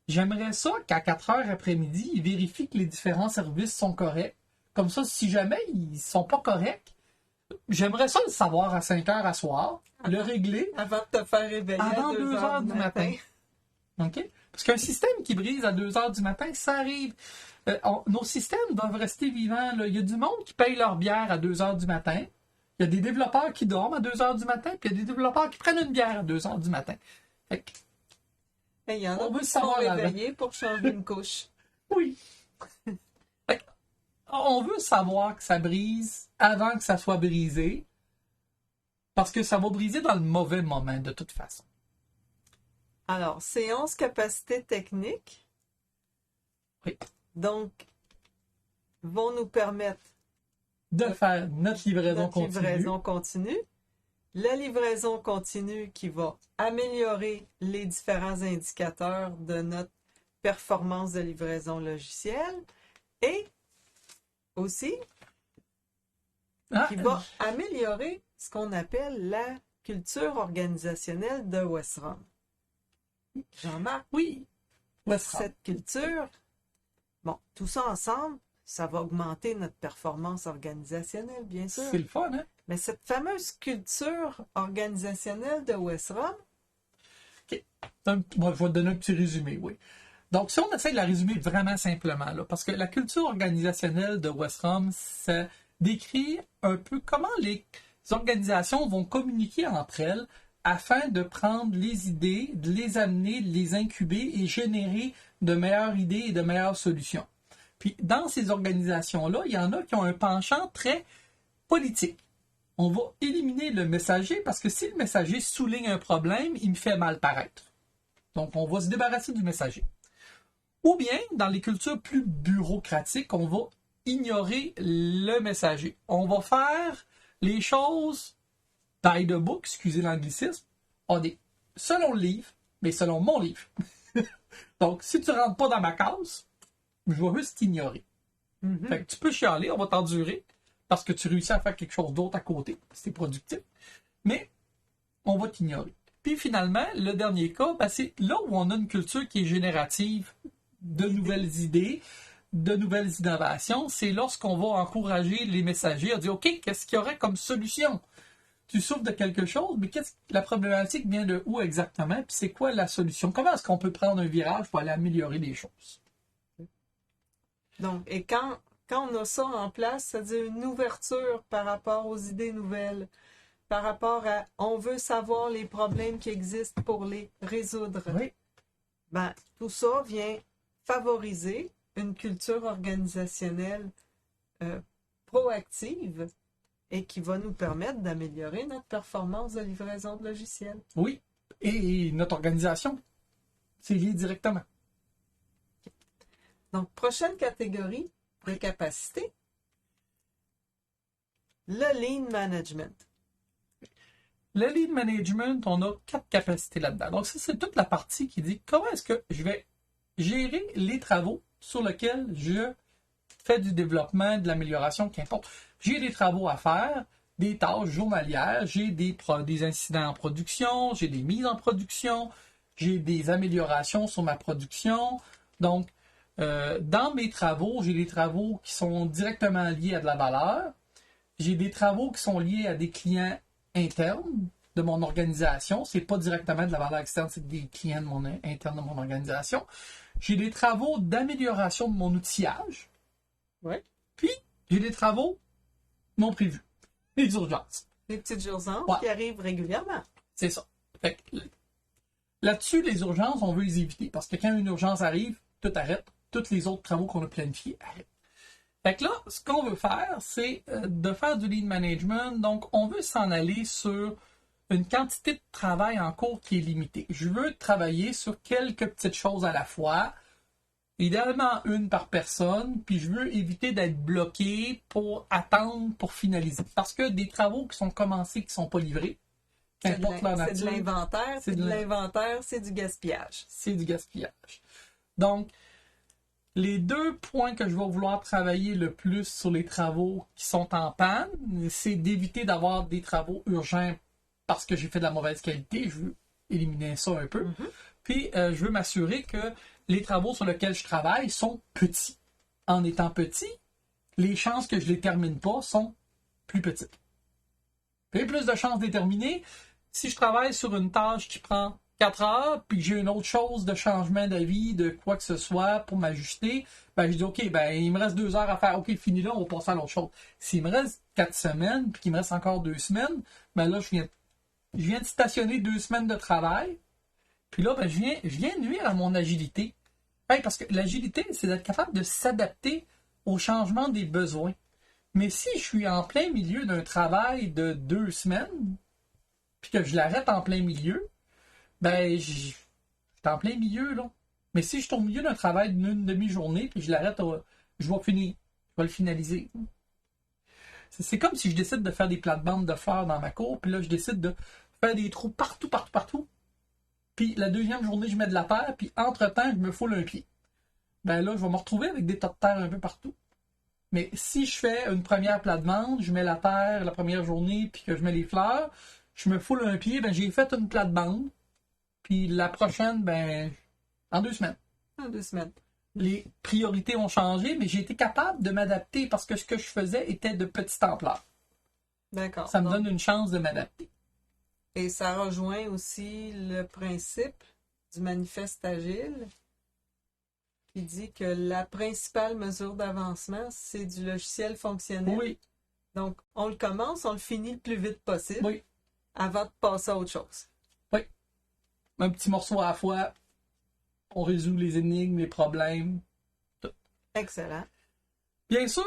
j'aimerais ça qu'à 4 heures après-midi, il vérifie que les différents services sont corrects. Comme ça, si jamais ils ne sont pas corrects, j'aimerais ça le savoir à 5 heures à soir, le régler. Avant de te faire réveiller Avant à 2 heures du matin. OK? Parce qu'un système qui brise à 2 heures du matin, ça arrive. Nos systèmes doivent rester vivants. Là. Il y a du monde qui paye leur bière à 2 heures du matin. Il y a des développeurs qui dorment à 2 heures du matin, puis il y a des développeurs qui prennent une bière à 2 heures du matin. Fait que, Il y en a on veut qui sont savoir la- réveillés pour changer une couche. oui. Fait que, on veut savoir que ça brise avant que ça soit brisé, parce que ça va briser dans le mauvais moment de toute façon. Alors, ces 11 capacités techniques, Oui. donc, vont nous permettre De faire notre livraison notre continue. livraison continue. La livraison continue qui va améliorer les différents indicateurs de notre performance de livraison logicielle et aussi Ah, qui va améliorer ce qu'on appelle la culture organisationnelle de Westrom. Jean-Marc, oui. Westrom. cette culture, bon, tout ça ensemble, ça va augmenter notre performance organisationnelle, bien sûr. C'est le fun, hein? Mais cette fameuse culture organisationnelle de Westrom, Moi, je vais te donner un petit résumé, oui. Donc, si on essaie de la résumer vraiment simplement, là, parce que la culture organisationnelle de Westrom, ça décrit un peu comment les organisations vont communiquer entre elles afin de prendre les idées, de les amener, de les incuber et générer de meilleures idées et de meilleures solutions. Puis, dans ces organisations-là, il y en a qui ont un penchant très politique. On va éliminer le messager parce que si le messager souligne un problème, il me fait mal paraître. Donc, on va se débarrasser du messager. Ou bien, dans les cultures plus bureaucratiques, on va ignorer le messager. On va faire les choses by the book, excusez l'anglicisme, selon le livre, mais selon mon livre. Donc, si tu rentres pas dans ma case, je vais juste t'ignorer. Fait que tu peux chialer, on va t'endurer, parce que tu réussis à faire quelque chose d'autre à côté, c'est productif, mais on va t'ignorer. Puis finalement, le dernier cas, c'est là où on a une culture qui est générative de nouvelles idées, de nouvelles innovations, c'est lorsqu'on va encourager les messagers à dire « OK, qu'est-ce qu'il y aurait comme solution? Tu souffres de quelque chose, mais la problématique vient de où exactement? Puis c'est quoi la solution? Comment est-ce qu'on peut prendre un virage pour aller améliorer les choses? » donc, et quand on a ça en place, c'est-à-dire une ouverture par rapport aux idées nouvelles, par rapport à on veut savoir les problèmes qui existent pour les résoudre. Oui. Ben, tout ça vient favoriser une culture organisationnelle proactive et qui va nous permettre d'améliorer notre performance de livraison de logiciels. Oui. Et notre organisation, c'est lié directement. Donc, prochaine catégorie de capacité, le Lean Management. Le lead management, on a 4 capacités là-dedans. Donc, ça, c'est toute la partie qui dit comment est-ce que je vais gérer les travaux sur lesquels je fais du développement, de l'amélioration, qu'importe. J'ai des travaux à faire, des tâches journalières, j'ai des incidents en production, j'ai des mises en production, j'ai des améliorations sur ma production. Donc, dans mes travaux, j'ai des travaux qui sont directement liés à de la valeur. J'ai des travaux qui sont liés à des clients internes de mon organisation. C'est pas directement de la valeur externe, c'est des clients internes de mon organisation. J'ai des travaux d'amélioration de mon outillage. Ouais. Puis, j'ai des travaux non prévus. Les urgences. Les petites urgences Ouais. qui arrivent régulièrement. C'est ça. Fait que, là-dessus, les urgences, on veut les éviter. Parce que quand une urgence arrive, tout arrête. Tous les autres travaux qu'on a planifiés arrêtent. Fait que là, ce qu'on veut faire, c'est de faire du lead management. Donc, on veut s'en aller sur une quantité de travail en cours qui est limitée. Je veux travailler sur quelques petites choses à la fois, idéalement une par personne, puis je veux éviter d'être bloqué pour attendre, pour finaliser. Parce que des travaux qui sont commencés, qui ne sont pas livrés, Qu'importe leur C'est de nature, l'inventaire, c'est puis de de l'in- l'inventaire, c'est du gaspillage. c'est du gaspillage. Donc, les deux points que je vais vouloir travailler le plus sur les travaux qui sont en panne, c'est d'éviter d'avoir des travaux urgents parce que j'ai fait de la mauvaise qualité. Je veux éliminer ça un peu. Mhm. Puis, je veux m'assurer que les travaux sur lesquels je travaille sont petits. En étant petits, les chances que je les termine pas sont plus petites. J'ai plus de chances de les terminer si je travaille sur une tâche qui prend 4 heures, puis que j'ai une autre chose de changement d'avis, de quoi que ce soit pour m'ajuster, ben je dis OK, ben il me reste 2 heures à faire, OK, fini là, on va passer à l'autre chose. S'il me reste 4 semaines, puis qu'il me reste encore 2 semaines, ben là, je viens de stationner 2 semaines de travail, puis là, ben je viens nuire à mon agilité. Hey, parce que l'agilité, c'est d'être capable de s'adapter au changement des besoins. Mais si je suis en plein milieu d'un travail de 2 semaines, puis que je l'arrête en plein milieu, ben, je suis en plein milieu, là. Mais si je suis au milieu d'un travail d'une demi-journée, puis je l'arrête, je vais finir. Je vais le finaliser. C'est comme si je décide de faire des plates-bandes de fleurs dans ma cour, puis là, je décide de faire des trous partout, partout, partout. Puis la deuxième journée, je mets de la terre, puis entre-temps, je me foule un pied. Ben là, je vais me retrouver avec des tas de terre un peu partout. Mais si je fais une première plate-bande, je mets la terre la première journée, puis que je mets les fleurs, je me foule un pied, ben j'ai fait une plate-bande. Puis la prochaine, ben, en 2 semaines. En 2 semaines. Les priorités ont changé, mais j'ai été capable de m'adapter parce que ce que je faisais était de petite ampleur. D'accord. Ça me Donc, donne une chance de m'adapter. et ça rejoint aussi le principe du manifeste agile qui dit que la principale mesure d'avancement, c'est du logiciel fonctionnel. Oui, Donc, on le commence, on le finit le plus vite possible oui, avant de passer à autre chose. oui. Un petit morceau à la fois, on résout les énigmes, les problèmes. Excellent. Bien sûr,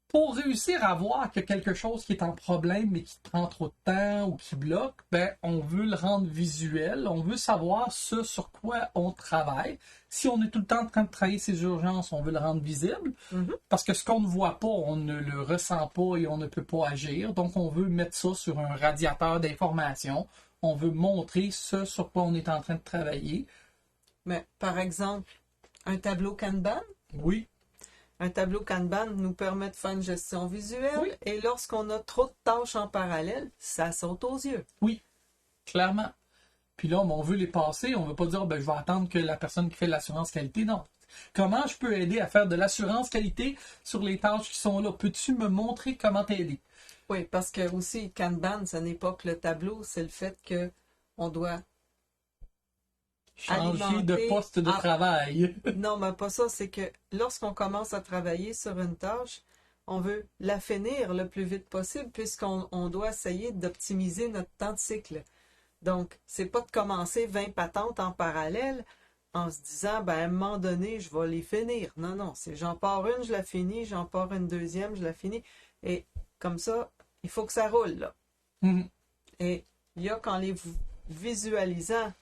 pour réussir à voir que quelque chose qui est en problème mais qui prend trop de temps ou qui bloque, ben, on veut le rendre visuel, on veut savoir ce sur quoi on travaille. Si on est tout le temps en train de travailler ces urgences, on veut le rendre visible, Mhm. parce que ce qu'on ne voit pas, on ne le ressent pas et on ne peut pas agir. Donc, on veut mettre ça sur un radiateur d'information. On veut montrer ce sur quoi on est en train de travailler. Mais par exemple, un tableau Kanban. Oui, Un tableau Kanban nous permet de faire une gestion visuelle Oui. et lorsqu'on a trop de tâches en parallèle, ça saute aux yeux. clairement. Puis là, on veut les passer. On ne veut pas dire, ben, je vais attendre que la personne qui fait l'assurance qualité. Non. Comment je peux aider à faire de l'assurance qualité sur les tâches qui sont là? Peux-tu me montrer comment t'aider? Oui, parce que aussi, Kanban, ce n'est pas que le tableau, c'est le fait que on doit Changer de alimenter- poste de Ah. travail. Non, mais pas ça, c'est que lorsqu'on commence à travailler sur une tâche, on veut la finir le plus vite possible puisqu'on doit essayer d'optimiser notre temps de cycle. Donc, c'est pas de commencer 20 patentes en parallèle en se disant, ben, à un moment donné, je vais les finir. Non, non, c'est j'en pars une, je la finis, j'en pars une deuxième, je la finis. Et comme ça, il faut que ça roule, là. Mhm. Et il y a qu'en les visualisant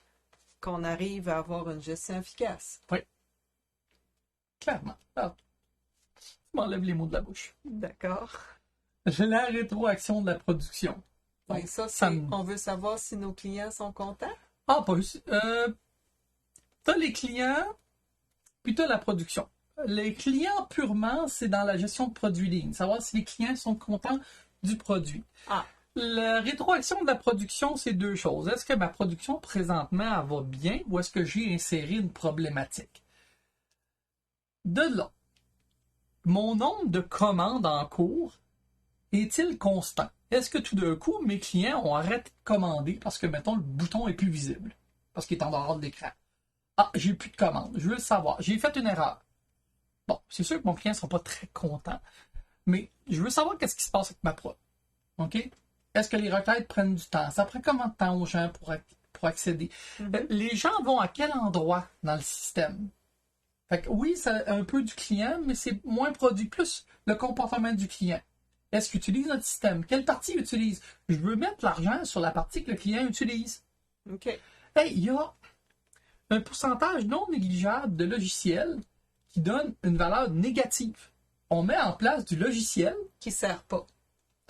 qu'on arrive à avoir une gestion efficace. Clairement. Ah. Tu m'enlèves les mots de la bouche. D'accord. J'ai la rétroaction de la production. Donc, Donc, ça, ça c'est, me- on veut savoir si nos clients sont contents. Ah, pas juste. T'as les clients, puis t'as la production. Les clients purement, c'est dans la gestion de produits lignes. Savoir si les clients sont contents du produit. Ah. La rétroaction de la production, c'est deux choses. Est-ce que ma production présentement elle va bien ou est-ce que j'ai inséré une problématique? De là, mon nombre de commandes en cours est-il constant? Est-ce que tout d'un coup, mes clients ont arrêté de commander parce que, mettons, le bouton est plus visible? Parce qu'il est en dehors de l'écran. Ah, j'ai plus de commandes. Je veux le savoir. J'ai fait une erreur. Bon, c'est sûr que mon client ne sera pas très content, mais je veux savoir qu'est-ce qui se passe avec ma prod. OK? Est-ce que les requêtes prennent du temps? Ça prend combien de temps aux gens pour accéder? Les gens vont à quel endroit dans le système? Fait que oui, c'est un peu du client, mais c'est moins produit, plus le comportement du client. Est-ce qu'il utilise notre système? Quelle partie il utilise? Je veux mettre l'argent sur la partie que le client utilise. OK. Hey, il y a un pourcentage non négligeable de logiciels qui donnent une valeur négative. On met en place du logiciel, Qui sert pas.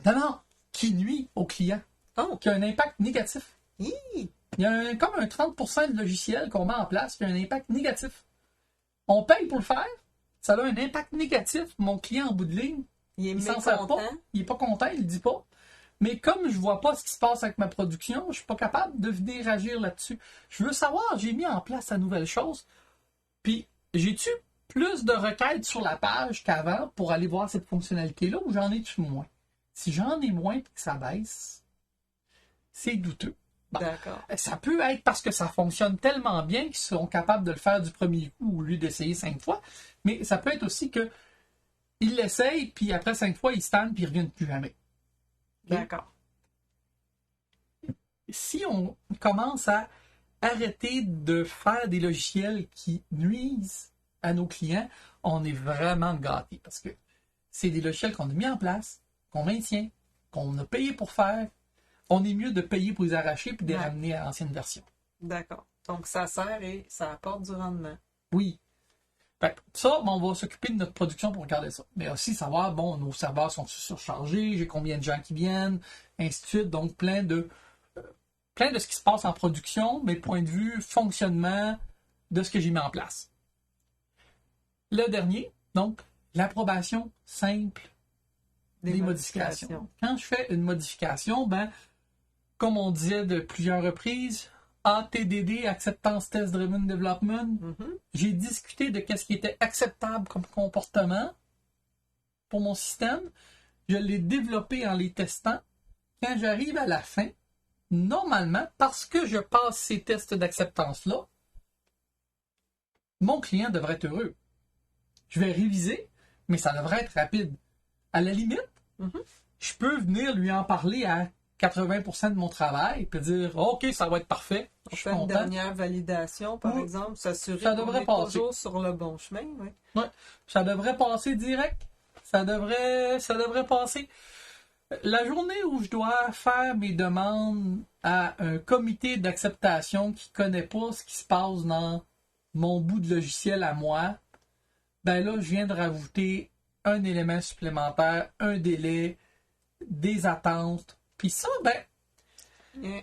non, qui nuit au client. Oh! qui a un impact négatif. Hi! Il y a comme un 30% de logiciel qu'on met en place qui a un impact négatif. On paye pour le faire, ça a un impact négatif. Mon client, en bout de ligne, Il est s'en sert pas, mécontent. il est pas content, il le dit pas. Mais comme je vois pas ce qui se passe avec ma production, je suis pas capable de venir agir là-dessus. Je veux savoir, j'ai mis en place la nouvelle chose, puis j'ai-tu plus de requêtes sur la page qu'avant pour aller voir cette fonctionnalité-là ou j'en ai-tu moins? Si j'en ai moins et que ça baisse, c'est douteux. Bon, D'accord. ça peut être parce que ça fonctionne tellement bien qu'ils sont capables de le faire du premier coup au lieu d'essayer 5 fois, mais ça peut être aussi que ils l'essayent, puis après 5 fois, ils se tannent, puis ils ne reviennent plus jamais. D'accord. Si on commence à arrêter de faire des logiciels qui nuisent à nos clients, on est vraiment gâtés parce que c'est des logiciels qu'on a mis en place, qu'on maintient, qu'on a payé pour faire. On est mieux de payer pour les arracher puis de les ramener à l'ancienne version. D'accord. Donc, ça sert et ça apporte du rendement. Oui. Fait que ça, on va s'occuper de notre production pour regarder ça. Mais aussi savoir, bon, nos serveurs sont surchargés, j'ai combien de gens qui viennent, ainsi de suite. Donc, plein de ce qui se passe en production, mais point de vue fonctionnement de ce que j'ai mis en place. Le dernier, donc, l'approbation simple des modifications. Quand je fais une modification, ben, comme on disait de plusieurs reprises, ATDD, Acceptance Test Driven Development, j'ai discuté de ce qui était acceptable comme comportement pour mon système. Je l'ai développé en les testant. Quand j'arrive à la fin, normalement, parce que je passe ces tests d'acceptance-là, mon client devrait être heureux. Je vais réviser, mais ça devrait être rapide. À la limite, je peux venir lui en parler à 80% de mon travail et dire OK, ça va être parfait. On fait une dernière validation, par exemple, s'assurer qu'on est toujours sur le bon chemin. Oui. Ouais, ça devrait passer direct. Ça devrait passer. La journée où je dois faire mes demandes à un comité d'acceptation qui ne connaît pas ce qui se passe dans mon bout de logiciel à moi, ben là, je viens de rajouter un élément supplémentaire, un délai, des attentes. Puis ça, ben,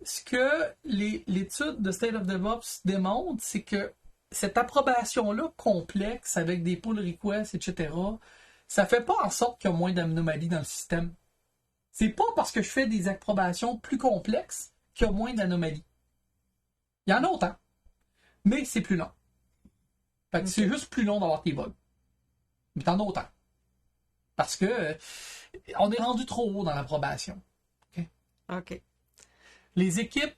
ce que l'étude de State of DevOps démontre, c'est que cette approbation-là complexe avec des pull requests, etc., ça fait pas en sorte qu'il y a moins d'anomalies dans le système. C'est pas parce que je fais des approbations plus complexes qu'il y a moins d'anomalies. Il y en a autant, mais c'est plus long. Fait que c'est juste plus long d'avoir tes bugs. Mais t'en as autant. Parce que on est rendu trop haut dans l'approbation. OK. Les équipes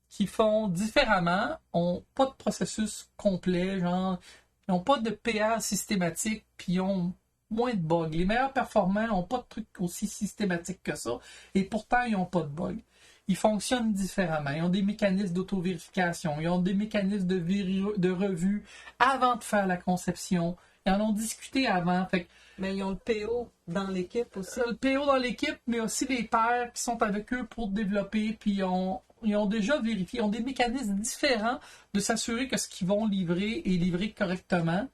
qui font différemment ont pas de processus complet, genre, ils n'ont pas de PR systématique, puis ils ont moins de bugs. Les meilleurs performants n'ont pas de trucs aussi systématiques que ça, et pourtant, ils n'ont pas de bugs. Ils fonctionnent différemment. Ils ont des mécanismes d'auto-vérification, ils ont des mécanismes de revue avant de faire la conception. Ils en ont discuté avant. Fait que, mais ils ont le PO dans l'équipe aussi. Le PO dans l'équipe, mais aussi les pairs qui sont avec eux pour développer, puis ils ont déjà vérifié, ils ont des mécanismes différents de s'assurer que ce qu'ils vont livrer est livré correctement.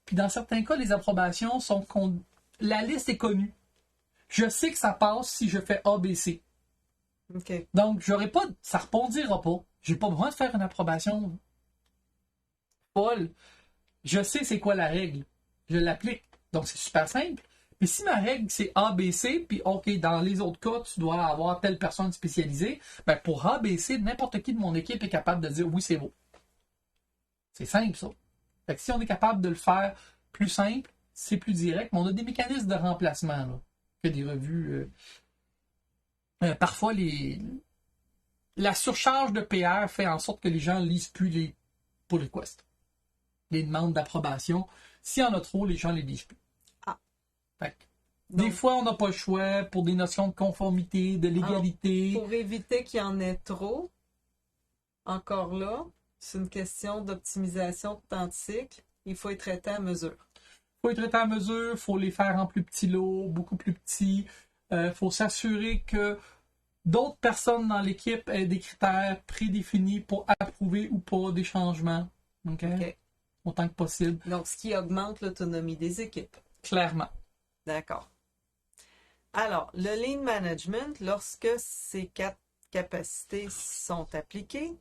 Puis dans certains cas, les approbations sont... La liste est connue. Je sais que ça passe si je fais ABC. Okay. Donc, ça ne rebondira pas. J'ai pas besoin de faire une approbation folle. Je sais c'est quoi la règle. Je l'applique. Donc, c'est super simple. Mais si ma règle, c'est ABC, puis OK, dans les autres cas, tu dois avoir telle personne spécialisée, ben pour ABC, n'importe qui de mon équipe est capable de dire oui, c'est beau. C'est simple, ça. Fait que si on est capable de le faire plus simple, c'est plus direct, mais on a des mécanismes de remplacement, là, que des revues. Parfois, la surcharge de PR fait en sorte que les gens ne lisent plus les pull requests, les demandes d'approbation. S'il y en a trop, les gens ne les lisent plus. Fait que, des fois, on n'a pas le choix pour des notions de conformité, de légalité. Pour éviter qu'il y en ait trop, encore là, c'est une question d'optimisation de temps de cycle. Il faut être traité à mesure. Il faut être traité à mesure, il faut les faire en plus petits lots, beaucoup plus petits. Il faut s'assurer que d'autres personnes dans l'équipe aient des critères prédéfinis pour approuver ou pas des changements. Okay? Autant que possible. Donc, ce qui augmente l'autonomie des équipes. Clairement. D'accord. Alors, le Lean Management, lorsque ces 4 capacités sont appliquées,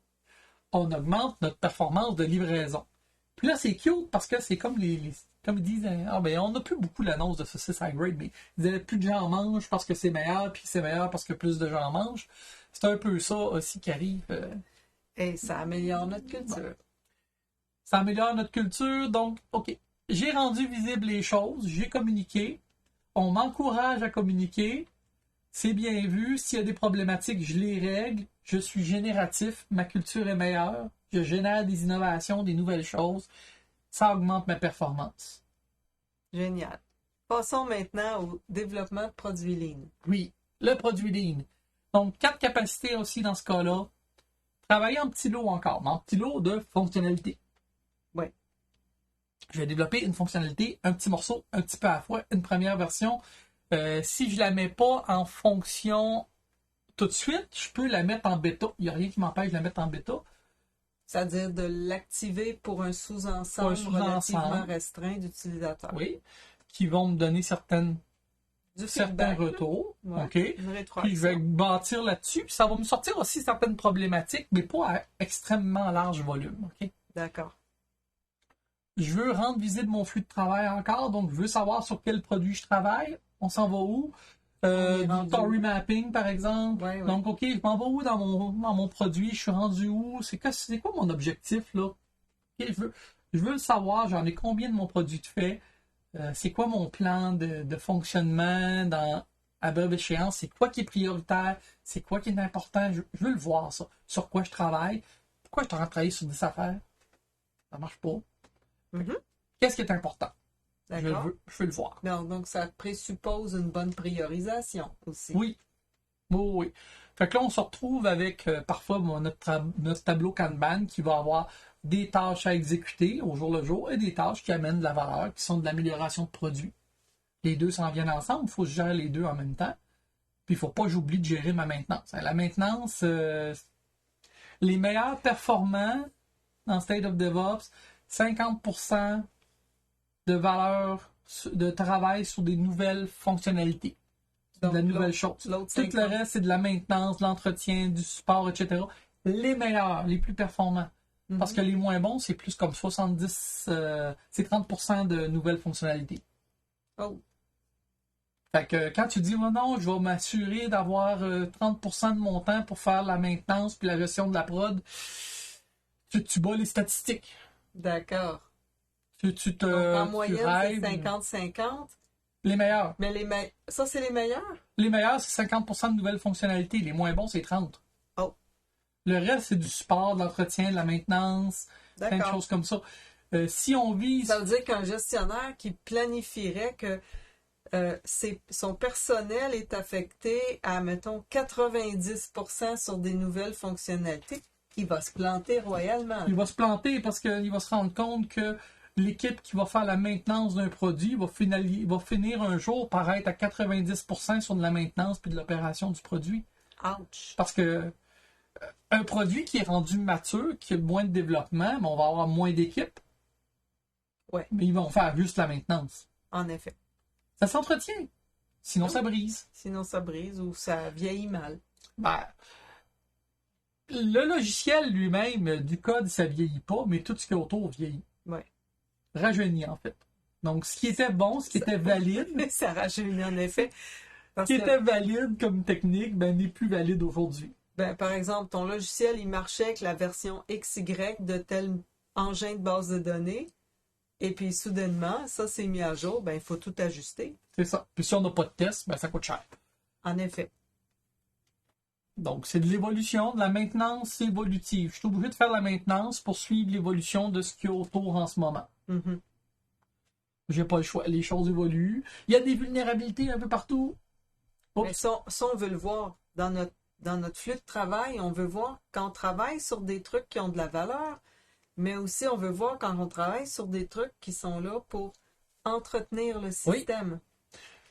on augmente notre performance de livraison. Puis là, c'est cute parce que c'est comme comme ils disent, ah ben on n'a plus beaucoup l'annonce de saucisse high-grade, mais ils disaient plus de gens mangent parce que c'est meilleur, puis c'est meilleur parce que plus de gens mangent. C'est un peu ça aussi qui arrive. et ça améliore notre culture. Ça améliore notre culture, donc, OK. J'ai rendu visible les choses, j'ai communiqué, on m'encourage à communiquer, c'est bien vu, s'il y a des problématiques, je les règle, je suis génératif, ma culture est meilleure, je génère des innovations, des nouvelles choses, ça augmente ma performance. Génial. Passons maintenant au développement de produits Lean. Oui, le produit Lean. Donc, 4 capacités aussi dans ce cas-là. Travailler en petits lots encore, mais en petits lots de fonctionnalité. Oui. Je vais développer une fonctionnalité, un petit morceau, un petit peu à la fois, une première version. Si je ne la mets pas en fonction tout de suite, je peux la mettre en bêta. Il n'y a rien qui m'empêche de la mettre en bêta. C'est-à-dire de l'activer pour un sous-ensemble relativement restreint d'utilisateurs. Oui, qui vont me donner certains retours. Ouais, OK. Puis je vais bâtir là-dessus. Puis ça va me sortir aussi certaines problématiques, mais pas à extrêmement large volume. OK. D'accord. Je veux rendre visible mon flux de travail encore, donc je veux savoir sur quel produit je travaille. On s'en va où? Du story mapping, par exemple. Ouais. Donc, OK, je m'en vais où dans mon produit? Je suis rendu où? C'est quoi mon objectif, là? Okay, je veux le savoir, j'en ai combien de mon produit de fait? C'est quoi mon plan de fonctionnement à brève échéance? C'est quoi qui est prioritaire? C'est quoi qui est important? Je veux le voir, ça. Sur quoi je travaille? Pourquoi je suis en train de travailler sur 10 affaires? Ça marche pas. Qu'est-ce qui est important? Je veux le voir. Donc, ça présuppose une bonne priorisation aussi. Oui. Oui. Fait que là, on se retrouve avec parfois notre tableau Kanban qui va avoir des tâches à exécuter au jour le jour et des tâches qui amènent de la valeur, qui sont de l'amélioration de produits. Les deux s'en viennent ensemble, il faut se gérer les deux en même temps. Puis il ne faut pas que j'oublie de gérer ma maintenance. La maintenance, les meilleurs performants dans State of DevOps, 50% de valeur de travail sur des nouvelles fonctionnalités. Donc, de la nouvelle chose. Tout le reste, c'est de la maintenance, de l'entretien, du support, etc. Les meilleurs, les plus performants. Parce que les moins bons, c'est plus comme 70, c'est 30% de nouvelles fonctionnalités. Oh. Fait que quand tu dis, oh non, je vais m'assurer d'avoir 30% de mon temps pour faire la maintenance puis la gestion de la prod, tu bats les statistiques. D'accord. Donc, en moyenne, c'est 50-50. Les meilleurs. Mais ça, c'est les meilleurs? Les meilleurs, c'est 50% de nouvelles fonctionnalités. Les moins bons, c'est 30%. Oh. Le reste, c'est du support, de l'entretien, de la maintenance, plein de choses comme ça. Si on vise... Ça veut dire qu'un gestionnaire qui planifierait que son personnel est affecté à, mettons, 90% sur des nouvelles fonctionnalités, il va se planter royalement. Il va se planter parce qu'il va se rendre compte que l'équipe qui va faire la maintenance d'un produit va finir un jour par être à 90% sur de la maintenance puis de l'opération du produit. Ouch! Parce que un produit qui est rendu mature, qui a moins de développement, mais on va avoir moins d'équipes. Ouais. Mais ils vont faire juste la maintenance. En effet. Ça s'entretient. Sinon, ça brise. Sinon, ça brise ou ça vieillit mal. Ben, le logiciel lui-même, du code, ça vieillit pas, mais tout ce qui est autour vieillit. Ouais. Rajeunit, en fait. Donc, ce qui était bon, ce qui était valide... ça rajeunit, en effet. Ce qui était valide comme technique, n'est plus valide aujourd'hui. Par exemple, ton logiciel, il marchait avec la version XY de tel engin de base de données. Et puis, soudainement, ça s'est mis à jour. Il faut tout ajuster. C'est ça. Puis si on n'a pas de test, ça coûte cher. En effet. Donc, c'est de l'évolution, de la maintenance évolutive. Je suis obligé de faire la maintenance pour suivre l'évolution de ce qu'il y a autour en ce moment. J'ai pas le choix. Les choses évoluent. Il y a des vulnérabilités un peu partout. Mais ça, on veut le voir dans notre flux de travail. On veut voir quand on travaille sur des trucs qui ont de la valeur, mais aussi on veut voir quand on travaille sur des trucs qui sont là pour entretenir le système. Oui.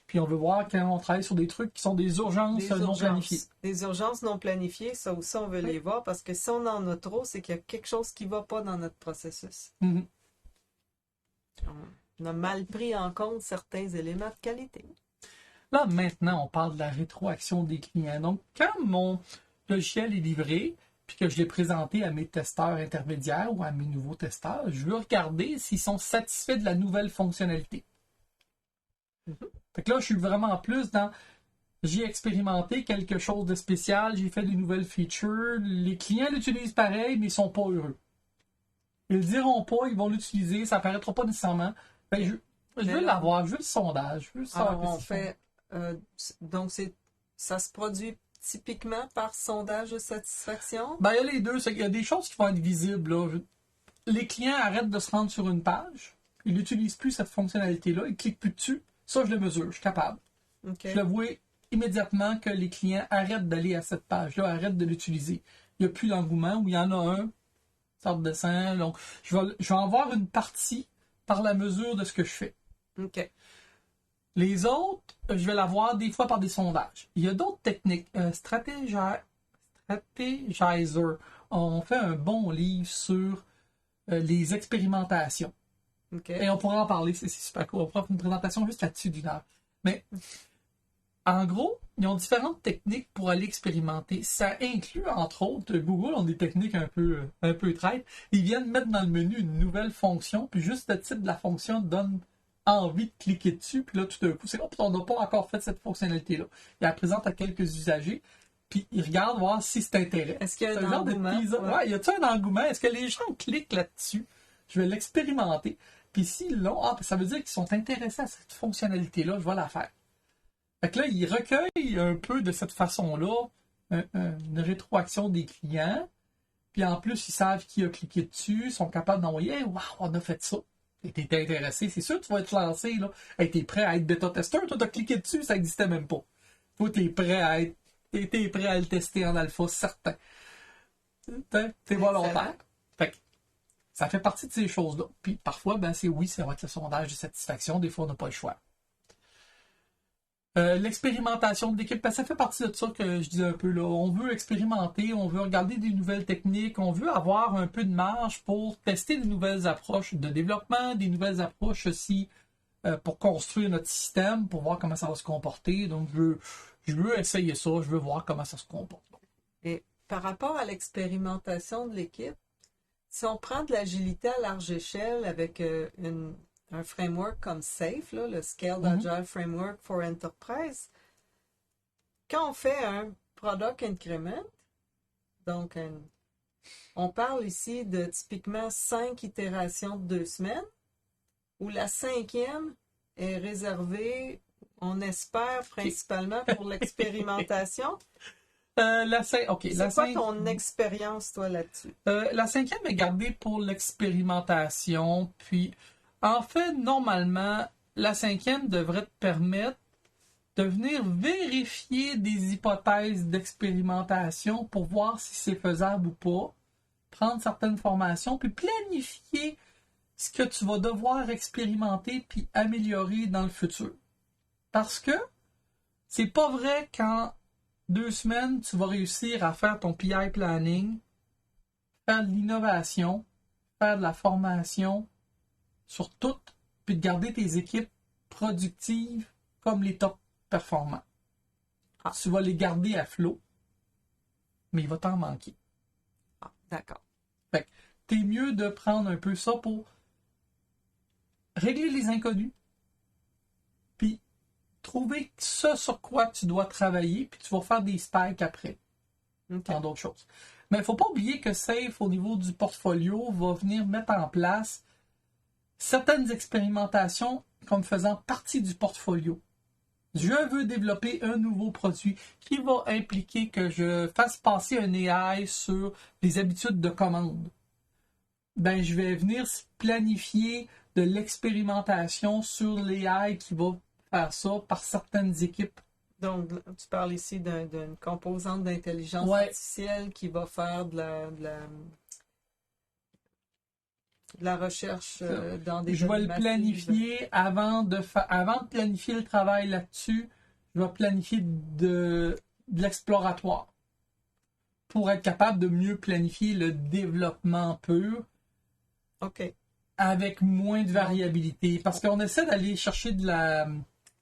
Puis on veut voir quand on travaille sur des trucs qui sont des urgences non planifiées. Des urgences non planifiées, ça aussi on veut les voir parce que si on en a trop, c'est qu'il y a quelque chose qui ne va pas dans notre processus. On a mal pris en compte certains éléments de qualité. Là, maintenant, on parle de la rétroaction des clients. Donc, quand mon logiciel est livré, puis que je l'ai présenté à mes testeurs intermédiaires ou à mes nouveaux testeurs, je veux regarder s'ils sont satisfaits de la nouvelle fonctionnalité. Fait que là, je suis vraiment plus dans... J'ai expérimenté quelque chose de spécial, j'ai fait des nouvelles features, les clients l'utilisent pareil, mais ils sont pas heureux. Ils le diront pas, ils vont l'utiliser, ça paraîtra pas nécessairement. Ben, je veux l'avoir, je veux le sondage, je veux savoir Alors, on qu'est-ce qu'ils font. fait, donc ça se produit typiquement par sondage de satisfaction. Ben, il y a les deux, c'est qu'il y a des choses qui vont être visibles, là. Les clients arrêtent de se rendre sur une page, ils n'utilisent plus cette fonctionnalité-là, ils cliquent plus dessus. Ça, je le mesure, je suis capable. OK. Je le vois immédiatement que les clients arrêtent d'aller à cette page-là, arrêtent de l'utiliser. Il n'y a plus d'engouement, ou il y en a un, ça redescend. Donc, je vais en voir une partie par la mesure de ce que je fais. OK. Les autres, je vais l'avoir des fois par des sondages. Il y a d'autres techniques. Strategizer, on fait un bon livre sur les expérimentations. OK. Et on pourra en parler, c'est super cool. On pourra faire une présentation juste là-dessus d'une heure. Mais en gros, ils ont différentes techniques pour aller expérimenter. Ça inclut, entre autres, Google ont des techniques un peu traites. Ils viennent mettre dans le menu une nouvelle fonction, puis juste le titre de la fonction donne envie de cliquer dessus, puis là, tout d'un coup, c'est oh, on n'a pas encore fait cette fonctionnalité-là. Ils la présentent à quelques usagers, puis ils regardent voir si c'est intéressant. Est-ce qu'il y a C'est un engouement? Ouais, y a-t-il un engouement? Est-ce que les gens cliquent là-dessus? Je vais l'expérimenter. Puis s'ils l'ont, ça veut dire qu'ils sont intéressés à cette fonctionnalité-là, je vais la faire. Fait que là, ils recueillent un peu de cette façon-là une rétroaction des clients. Puis en plus, ils savent qui a cliqué dessus, ils sont capables d'envoyer hey, « Wow, on a fait ça! » Et t'es intéressé, c'est sûr que tu vas être lancé. Là. Hey, t'es prêt à être bêta-testeur, toi t'as cliqué dessus, ça n'existait même pas. Toi, t'es prêt à le tester en alpha, certain. T'es volontaire. Fait que ça fait partie de ces choses-là. Puis parfois, ben c'est va être le sondage de satisfaction, des fois on n'a pas le choix. L'expérimentation de l'équipe, ça fait partie de ça que je disais un peu là. On veut expérimenter, on veut regarder des nouvelles techniques, on veut avoir un peu de marge pour tester des nouvelles approches de développement, des nouvelles approches aussi pour construire notre système, pour voir comment ça va se comporter. Donc, je veux essayer ça, je veux voir comment ça se comporte. Et par rapport à l'expérimentation de l'équipe, si on prend de l'agilité à large échelle avec un framework comme SAFe, là, le Scaled Agile Framework for Enterprise, quand on fait un product increment, donc on parle ici de typiquement 5 itérations de 2 semaines, où la 5e est réservée, on espère, principalement pour l'expérimentation. C'est quoi ton expérience, toi, là-dessus? La 5e est gardée pour l'expérimentation, puis en fait, normalement, la 5e devrait te permettre de venir vérifier des hypothèses d'expérimentation pour voir si c'est faisable ou pas, prendre certaines formations, puis planifier ce que tu vas devoir expérimenter puis améliorer dans le futur. Parce que c'est pas vrai qu'en 2 semaines, tu vas réussir à faire ton PI planning, faire de l'innovation, faire de la formation sur tout, puis de garder tes équipes productives comme les top performants. Tu vas les garder à flot, mais il va t'en manquer. D'accord. Fait que t'es mieux de prendre un peu ça pour régler les inconnus, puis trouver ce sur quoi tu dois travailler, puis tu vas faire des spikes après, dans d'autres choses. Mais il ne faut pas oublier que SAFe, au niveau du portfolio, va venir mettre en place certaines expérimentations comme faisant partie du portfolio. Je veux développer un nouveau produit qui va impliquer que je fasse passer un AI sur les habitudes de commande. Ben, je vais venir planifier de l'expérimentation sur l'AI qui va faire ça par certaines équipes. Donc, tu parles ici d'une composante d'intelligence artificielle qui va faire de la recherche dans des Je vais données le massives. planifier avant de planifier le travail là-dessus. Je vais planifier de l'exploratoire pour être capable de mieux planifier le développement pur. OK. Avec moins de variabilité. Parce qu'on essaie d'aller chercher de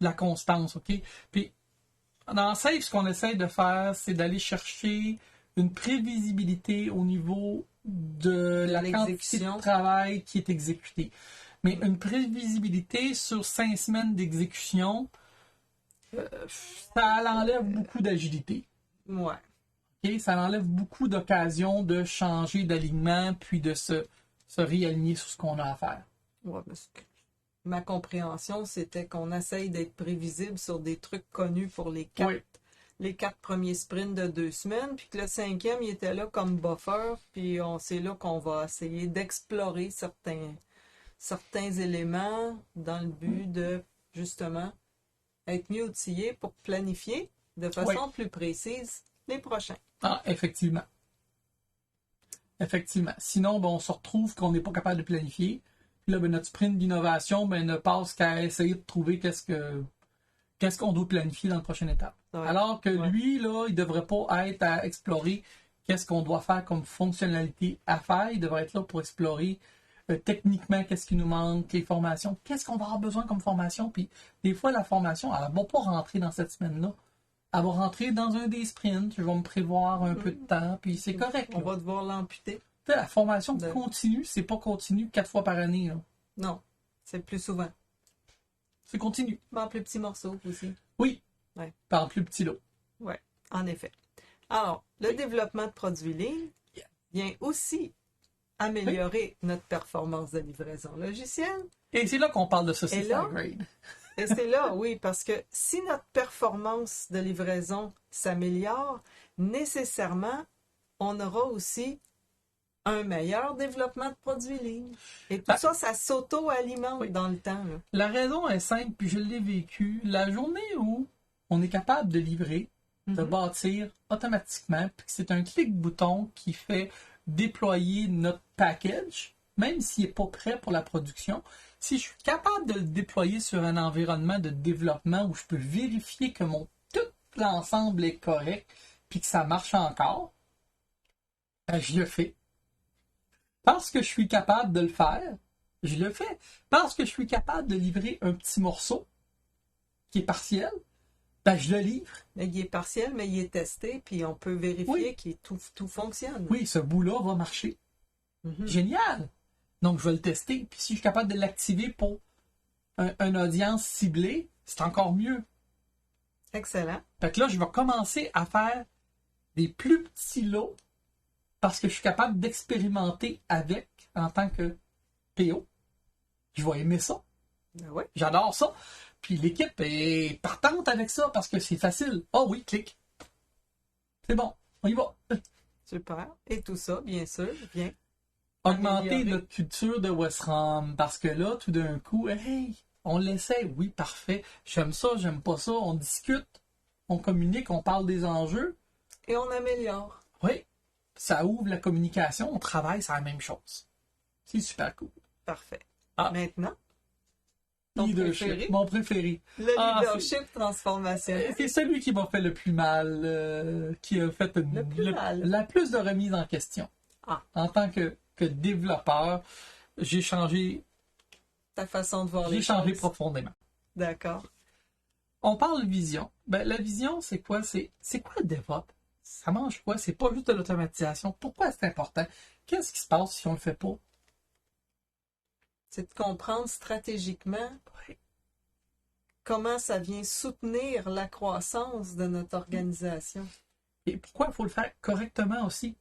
la constance, OK? Puis, dans Safe, ce qu'on essaie de faire, c'est d'aller chercher une prévisibilité au niveau de la quantité de travail qui est exécutée. Mais une prévisibilité sur 5 semaines d'exécution, ça enlève beaucoup d'agilité. Ouais. Okay? Ça enlève beaucoup d'occasions de changer d'alignement puis de se réaligner sur ce qu'on a à faire. Ouais, parce que ma compréhension, c'était qu'on essaye d'être prévisible sur des trucs connus pour les 4 premiers sprints de 2 semaines, puis que le 5e, il était là comme buffer, puis c'est là qu'on va essayer d'explorer certains éléments dans le but de, justement, être mieux outillé pour planifier de façon plus précise les prochains. Ah, effectivement. Effectivement. Sinon, on se retrouve qu'on n'est pas capable de planifier. Puis là, notre sprint d'innovation ne passe qu'à essayer de trouver qu'est-ce qu'on doit planifier dans la prochaine étape. Ouais. Alors que lui, là, il ne devrait pas être à explorer qu'est-ce qu'on doit faire comme fonctionnalité à faire. Il devrait être là pour explorer techniquement qu'est-ce qui nous manque, les formations, qu'est-ce qu'on va avoir besoin comme formation. Puis des fois, la formation, elle ne va pas rentrer dans cette semaine-là. Elle va rentrer dans un des sprints. Je vais me prévoir un peu de temps, puis c'est correct. On va devoir l'amputer. La formation continue, c'est pas continu 4 fois par année. Là. Non, c'est plus souvent. C'est continu. Mais en plus petits morceaux aussi. Oui, en plus petits lots. Oui, en effet. Alors, le développement de produits lignes vient aussi améliorer notre performance de livraison logicielle. Et c'est là qu'on parle de saucisse à grade. Et c'est là, oui, parce que si notre performance de livraison s'améliore, nécessairement, on aura aussi un meilleur développement de produits lignes. Et tout ça s'auto-alimente dans le temps. Là. La raison est simple, puis je l'ai vécu. La journée où on est capable de livrer, de bâtir automatiquement, puis que c'est un clic-bouton qui fait déployer notre package, même s'il n'est pas prêt pour la production, si je suis capable de le déployer sur un environnement de développement où je peux vérifier que tout l'ensemble est correct, puis que ça marche encore, je le fais. Parce que je suis capable de le faire, je le fais. Parce que je suis capable de livrer un petit morceau qui est partiel, je le livre. Mais il est partiel, mais il est testé, puis on peut vérifier que tout fonctionne. Oui, ce bout-là va marcher. Génial! Donc, je vais le tester. Puis si je suis capable de l'activer pour une audience ciblée, c'est encore mieux. Excellent. Fait que là, je vais commencer à faire des plus petits lots parce que je suis capable d'expérimenter avec en tant que PO. Je vais aimer ça. Ouais. J'adore ça. Puis l'équipe est partante avec ça parce que c'est facile. Oh oui, clic. C'est bon, on y va. Super. Et tout ça, bien sûr, vient augmenter notre culture de Westram parce que là, tout d'un coup, hey, on l'essaie. Oui, parfait. J'aime ça, j'aime pas ça. On discute, on communique, on parle des enjeux. Et on améliore. Oui. Ça ouvre la communication, on travaille sur la même chose. C'est super cool. Parfait. Maintenant, mon préféré. Le leadership transformationnel. C'est celui qui m'a fait le plus mal, qui a fait la plus de remises en question. En tant que développeur, j'ai changé ta façon de voir les choses. J'ai changé profondément. D'accord. On parle de vision. La vision, c'est quoi? C'est quoi le DevOps? Ça mange quoi? C'est pas juste de l'automatisation. Pourquoi c'est important? Qu'est-ce qui se passe si on le fait pas? C'est de comprendre stratégiquement comment ça vient soutenir la croissance de notre organisation. Et pourquoi il faut le faire correctement aussi?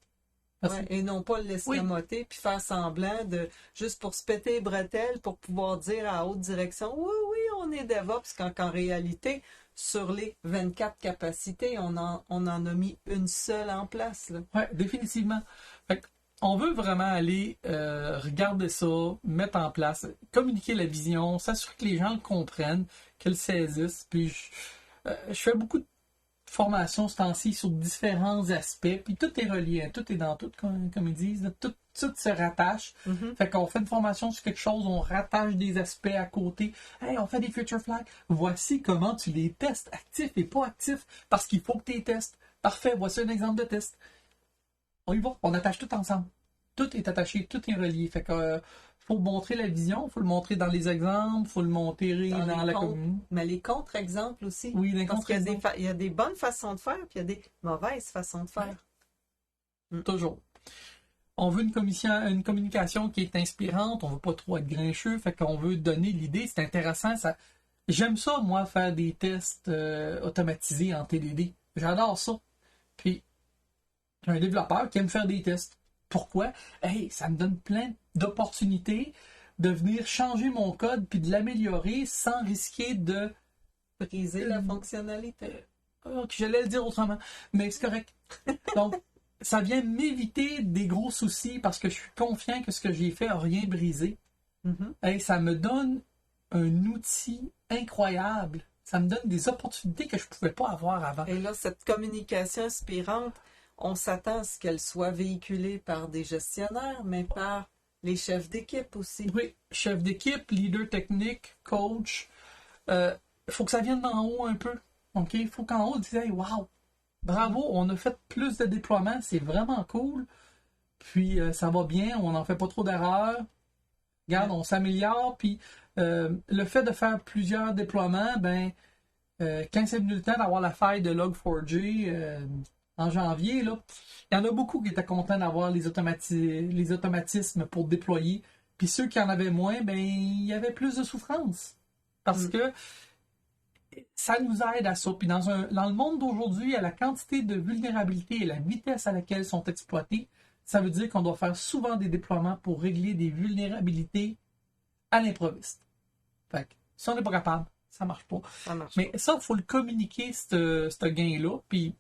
Et non pas le laisser amoter puis faire semblant de juste pour se péter les bretelles pour pouvoir dire à haute direction oui, on est DevOps, quand en réalité, sur les 24 capacités, on en a mis une seule en place. Oui, définitivement. On veut vraiment aller regarder ça, mettre en place, communiquer la vision, s'assurer que les gens le comprennent, qu'ils le saisissent. Puis je fais beaucoup de formations ce temps-ci sur différents aspects, puis tout est relié, tout est dans tout, comme ils disent, tout se rattache. Fait qu'on fait une formation sur quelque chose, on rattache des aspects à côté. Hey, on fait des feature flags. Voici comment tu les testes, actifs et pas actifs, parce qu'il faut que tu les testes. Parfait, voici un exemple de test. On y va, on attache tout ensemble. Tout est attaché, tout est relié. Fait que faut montrer la vision, il faut le montrer dans les exemples, il faut le montrer dans la commune. Mais les contre-exemples aussi. Oui, les Parce qu'il y a contre-exemples. il y a des bonnes façons de faire, puis il y a des mauvaises façons de faire. Toujours. On veut une communication qui est inspirante, on veut pas trop être grincheux, fait qu'on veut donner l'idée, c'est intéressant. J'aime ça, moi, faire des tests automatisés en TDD. J'adore ça. Puis, j'ai un développeur qui aime faire des tests. Pourquoi? Hey, ça me donne plein d'opportunités de venir changer mon code puis de l'améliorer sans risquer de Briser la fonctionnalité. j'allais le dire autrement, mais c'est correct. Donc, ça vient m'éviter des gros soucis parce que je suis confiant que ce que j'ai fait n'a rien brisé. Hey, ça me donne un outil incroyable. Ça me donne des opportunités que je ne pouvais pas avoir avant. Et là, cette communication inspirante, on s'attend à ce qu'elle soit véhiculée par des gestionnaires, mais par les chefs d'équipe aussi. Oui, chef d'équipe, leader technique, coach. Il faut que ça vienne d'en haut un peu. OK? Il faut qu'en haut, on dise hey, wow, bravo, on a fait plus de déploiements, c'est vraiment cool. Puis ça va bien, on n'en fait pas trop d'erreurs. Regarde, on s'améliore. Puis le fait de faire plusieurs déploiements, ben, quand c'est venu le temps d'avoir la faille de Log4j en janvier, là, il y en a beaucoup qui étaient contents d'avoir les automatismes pour déployer. Puis ceux qui en avaient moins, ben, il y avait plus de souffrance. Parce que ça nous aide à ça. Puis dans le monde d'aujourd'hui, à la quantité de vulnérabilités et la vitesse à laquelle sont exploitées, ça veut dire qu'on doit faire souvent des déploiements pour régler des vulnérabilités à l'improviste. Fait que si on n'est pas capable, ça marche pas. Mais ça, il faut le communiquer, ce gain-là, puis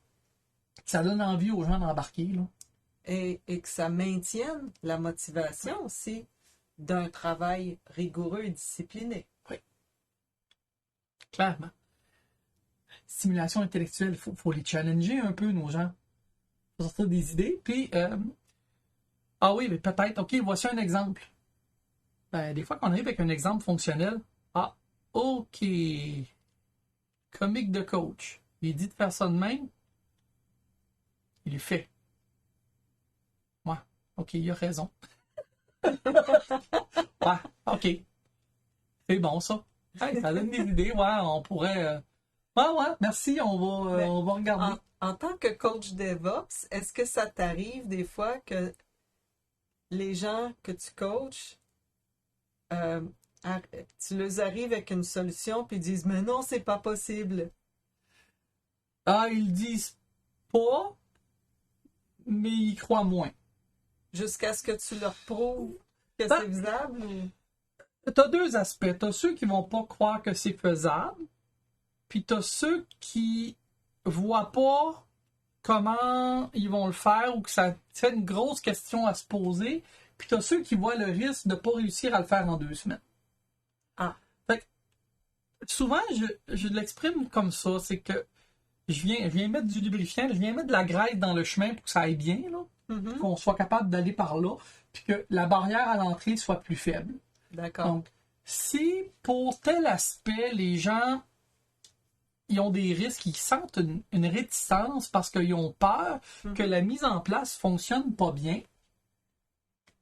ça donne envie aux gens d'embarquer. Là. Et que ça maintienne la motivation aussi d'un travail rigoureux et discipliné. Oui. Clairement. Stimulation intellectuelle, il faut les challenger un peu, nos gens. Il faut sortir des idées. Puis, ah oui, mais peut-être, OK, voici un exemple. Ben, des fois qu'on arrive avec un exemple fonctionnel, ah, OK. Comique de coach. Il dit de faire ça de même. Il le fait. Ouais, OK, il a raison. Ouais, OK. C'est bon, ça. Hey, ça donne des idées, ouais, on pourrait... ouais, merci, on va regarder. En tant que coach DevOps, est-ce que ça t'arrive des fois que les gens que tu coaches, tu les arrives avec une solution puis ils disent « Mais non, c'est pas possible. » Ah, ils disent pas, mais ils croient moins. Jusqu'à ce que tu leur prouves que c'est faisable ou... T'as deux aspects. T'as ceux qui vont pas croire que c'est faisable, puis t'as ceux qui voient pas comment ils vont le faire ou que ça fait une grosse question à se poser, puis t'as ceux qui voient le risque de pas réussir à le faire en 2 semaines. Ah. Fait que, souvent, je l'exprime comme ça, c'est que je viens mettre du lubrifiant, je viens mettre de la graisse dans le chemin pour que ça aille bien, là, qu'on soit capable d'aller par là, puis que la barrière à l'entrée soit plus faible. D'accord. Donc, si pour tel aspect, les gens ils ont des risques, ils sentent une réticence parce qu'ils ont peur que la mise en place fonctionne pas bien,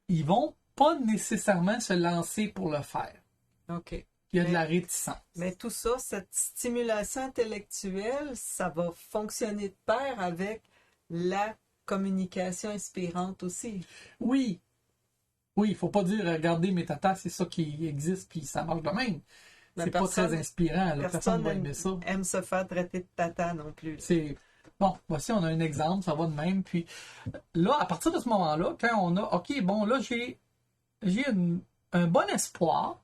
ils vont pas nécessairement se lancer pour le faire. OK. Il y a de la réticence. Mais tout ça, cette stimulation intellectuelle, ça va fonctionner de pair avec la communication inspirante aussi. Oui. Oui, il faut pas dire, regardez mes tatas, c'est ça qui existe, puis ça marche de même. C'est pas très inspirant. Personne ne va aimer ça. Aime se faire traiter de tata non plus. C'est... Bon, voici, on a un exemple, ça va de même. Puis là, à partir de ce moment-là, quand on a, OK, bon, là, j'ai un bon espoir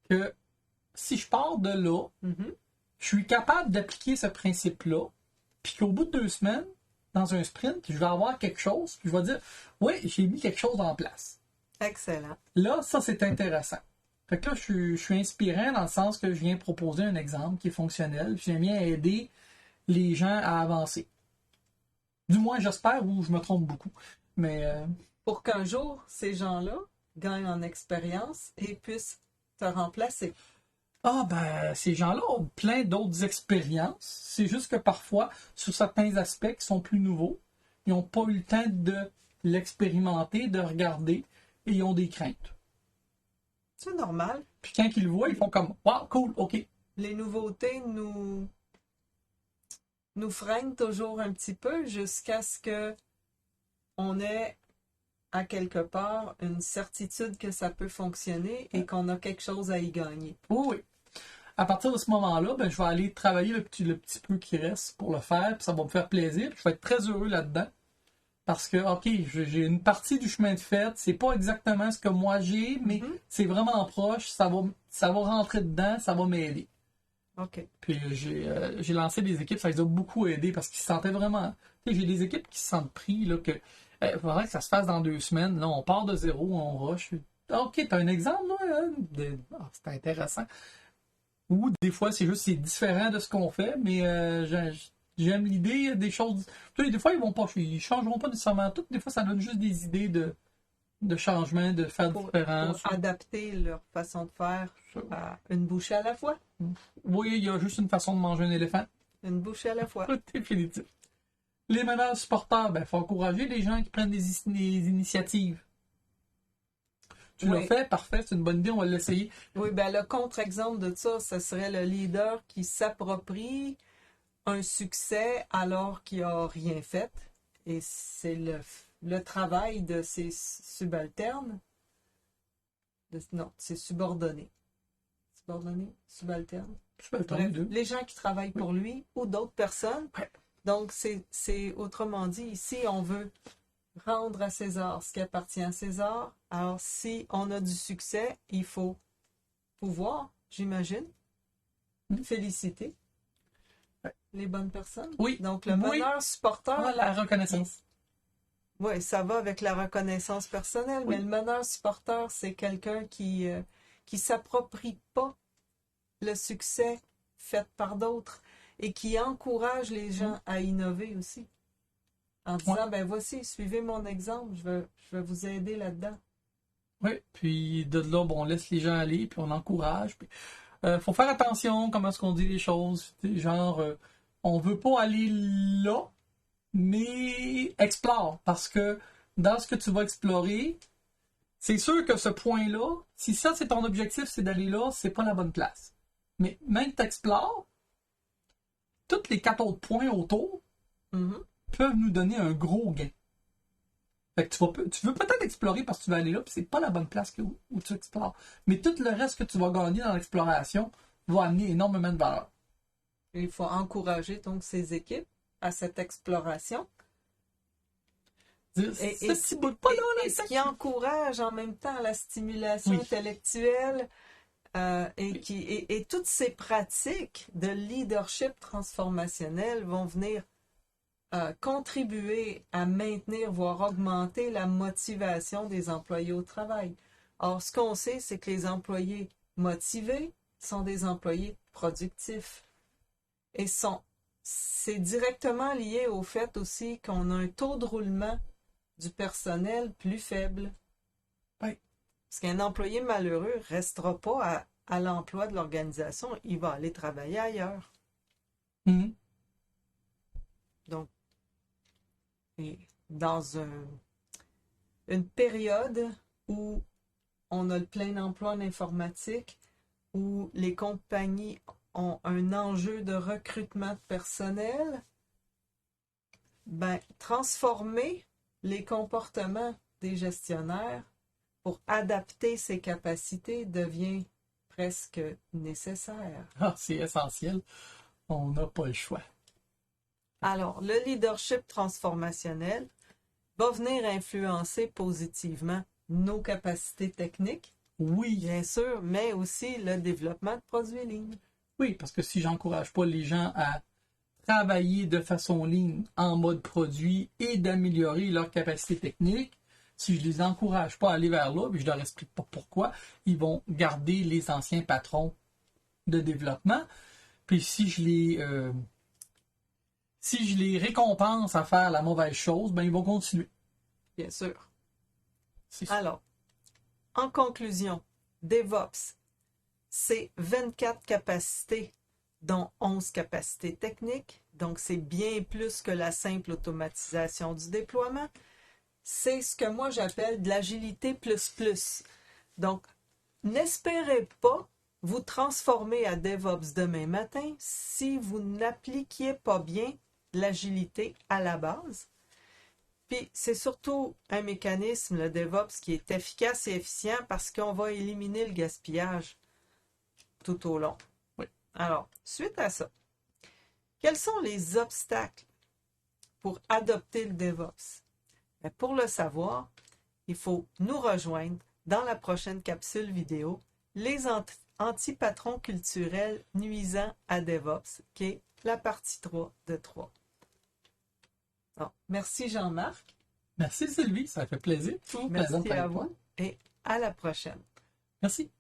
que si je pars de là, je suis capable d'appliquer ce principe-là, puis qu'au bout de 2 semaines, dans un sprint, je vais avoir quelque chose, puis je vais dire, oui, j'ai mis quelque chose en place. Excellent. Là, ça, c'est intéressant. Fait que là, je suis inspirant dans le sens que je viens proposer un exemple qui est fonctionnel, puis j'aime bien aider les gens à avancer. Du moins, j'espère, ou je me trompe beaucoup. Mais pour qu'un jour, ces gens-là gagnent en expérience et puissent te remplacer. Ah ben, ces gens-là ont plein d'autres expériences. C'est juste que parfois, sur certains aspects qui sont plus nouveaux, ils n'ont pas eu le temps de l'expérimenter, de regarder, et ils ont des craintes. C'est normal. Puis quand ils le voient, ils font comme « Wow, cool, OK. » Les nouveautés nous freinent toujours un petit peu jusqu'à ce que on ait à quelque part une certitude que ça peut fonctionner et qu'on a quelque chose à y gagner. Oui, oui. À partir de ce moment-là, ben, je vais aller travailler le petit peu qui reste pour le faire, puis ça va me faire plaisir, puis je vais être très heureux là-dedans. Parce que, OK, j'ai une partie du chemin de fait, c'est pas exactement ce que moi j'ai, mais c'est vraiment proche, ça va rentrer dedans, ça va m'aider. OK. Puis j'ai lancé des équipes, ça les a beaucoup aidés parce qu'ils se sentaient vraiment. Tu sais, j'ai des équipes qui se sentent pris, là, que il faudrait que ça se fasse dans 2 semaines. Là, on part de zéro, on rush. OK, t'as un exemple, là? C'est intéressant. Ou des fois, c'est différent de ce qu'on fait, mais j'aime l'idée des choses. Tu sais, des fois, ils changeront pas nécessairement tout. Des fois, ça donne juste des idées de changement, de faire différent. Pour adapter leur façon de faire à une bouchée à la fois. Oui, il y a juste une façon de manger un éléphant. Une bouchée à la fois. Définitif. Les meneurs supporters, il faut encourager les gens qui prennent des initiatives. Tu l'as fait, parfait, c'est une bonne idée, on va l'essayer. Oui, ben le contre-exemple de ça, ce serait le leader qui s'approprie un succès alors qu'il n'a rien fait. Et c'est le travail de ses subalternes. Non, c'est subordonné. Subordonné, subalterne. Bref, les gens qui travaillent pour lui ou d'autres personnes. Donc, c'est autrement dit, ici, on veut rendre à César ce qui appartient à César. Alors, si on a du succès, il faut pouvoir, j'imagine, féliciter les bonnes personnes. Oui. Donc, le meneur supporter... Ah, la reconnaissance. Oui, ça va avec la reconnaissance personnelle, mais le meneur supporter, c'est quelqu'un qui s'approprie pas le succès fait par d'autres et qui encourage les gens à innover aussi. En disant, ben voici, suivez mon exemple, je vais vous aider là-dedans. Oui, puis de là, on laisse les gens aller, puis on encourage. Puis, faut faire attention comment est-ce qu'on dit les choses. Genre, on veut pas aller là, mais explore. Parce que dans ce que tu vas explorer, c'est sûr que ce point-là, si ça c'est ton objectif, c'est d'aller là, c'est pas la bonne place. Mais même que tu explores, tous les 4 autres points autour peuvent nous donner un gros gain. Fait que tu veux peut-être explorer parce que tu vas aller là, puis c'est pas la bonne place où tu explores. Mais tout le reste que tu vas gagner dans l'exploration va amener énormément de valeur. Il faut encourager donc ces équipes à cette exploration. Et ce qui encourage en même temps la stimulation intellectuelle et toutes ces pratiques de leadership transformationnel vont venir contribuer à maintenir, voire augmenter la motivation des employés au travail. Or, ce qu'on sait, c'est que les employés motivés sont des employés productifs. Et c'est directement lié au fait aussi qu'on a un taux de roulement du personnel plus faible. Oui. Parce qu'un employé malheureux ne restera pas à l'emploi de l'organisation, il va aller travailler ailleurs. Donc, dans une période où on a le plein emploi en informatique, où les compagnies ont un enjeu de recrutement de personnel, transformer les comportements des gestionnaires pour adapter ses capacités devient presque nécessaire. Ah, c'est essentiel. On n'a pas le choix. Alors, le leadership transformationnel va venir influencer positivement nos capacités techniques. Oui. Bien sûr, mais aussi le développement de produits lignes. Oui, parce que si j'encourage pas les gens à travailler de façon ligne en mode produit et d'améliorer leurs capacités techniques, si je les encourage pas à aller vers là, puis je leur explique pas pourquoi, ils vont garder les anciens patrons de développement. Puis si je les récompense à faire la mauvaise chose, ils vont continuer. Bien sûr. Alors, en conclusion, DevOps, c'est 24 capacités, dont 11 capacités techniques. Donc, c'est bien plus que la simple automatisation du déploiement. C'est ce que moi j'appelle de l'agilité plus plus. Donc, n'espérez pas vous transformer à DevOps demain matin si vous n'appliquiez pas bien l'agilité à la base. Puis c'est surtout un mécanisme, le DevOps, qui est efficace et efficient parce qu'on va éliminer le gaspillage tout au long. Oui. Alors, suite à ça, quels sont les obstacles pour adopter le DevOps? Mais pour le savoir, il faut nous rejoindre dans la prochaine capsule vidéo, les anti-patrons culturels nuisants à DevOps, qui est la partie 3 de 3. Bon, merci Jean-Marc. Merci Sylvie, ça fait plaisir. Merci à vous et à la prochaine. Merci.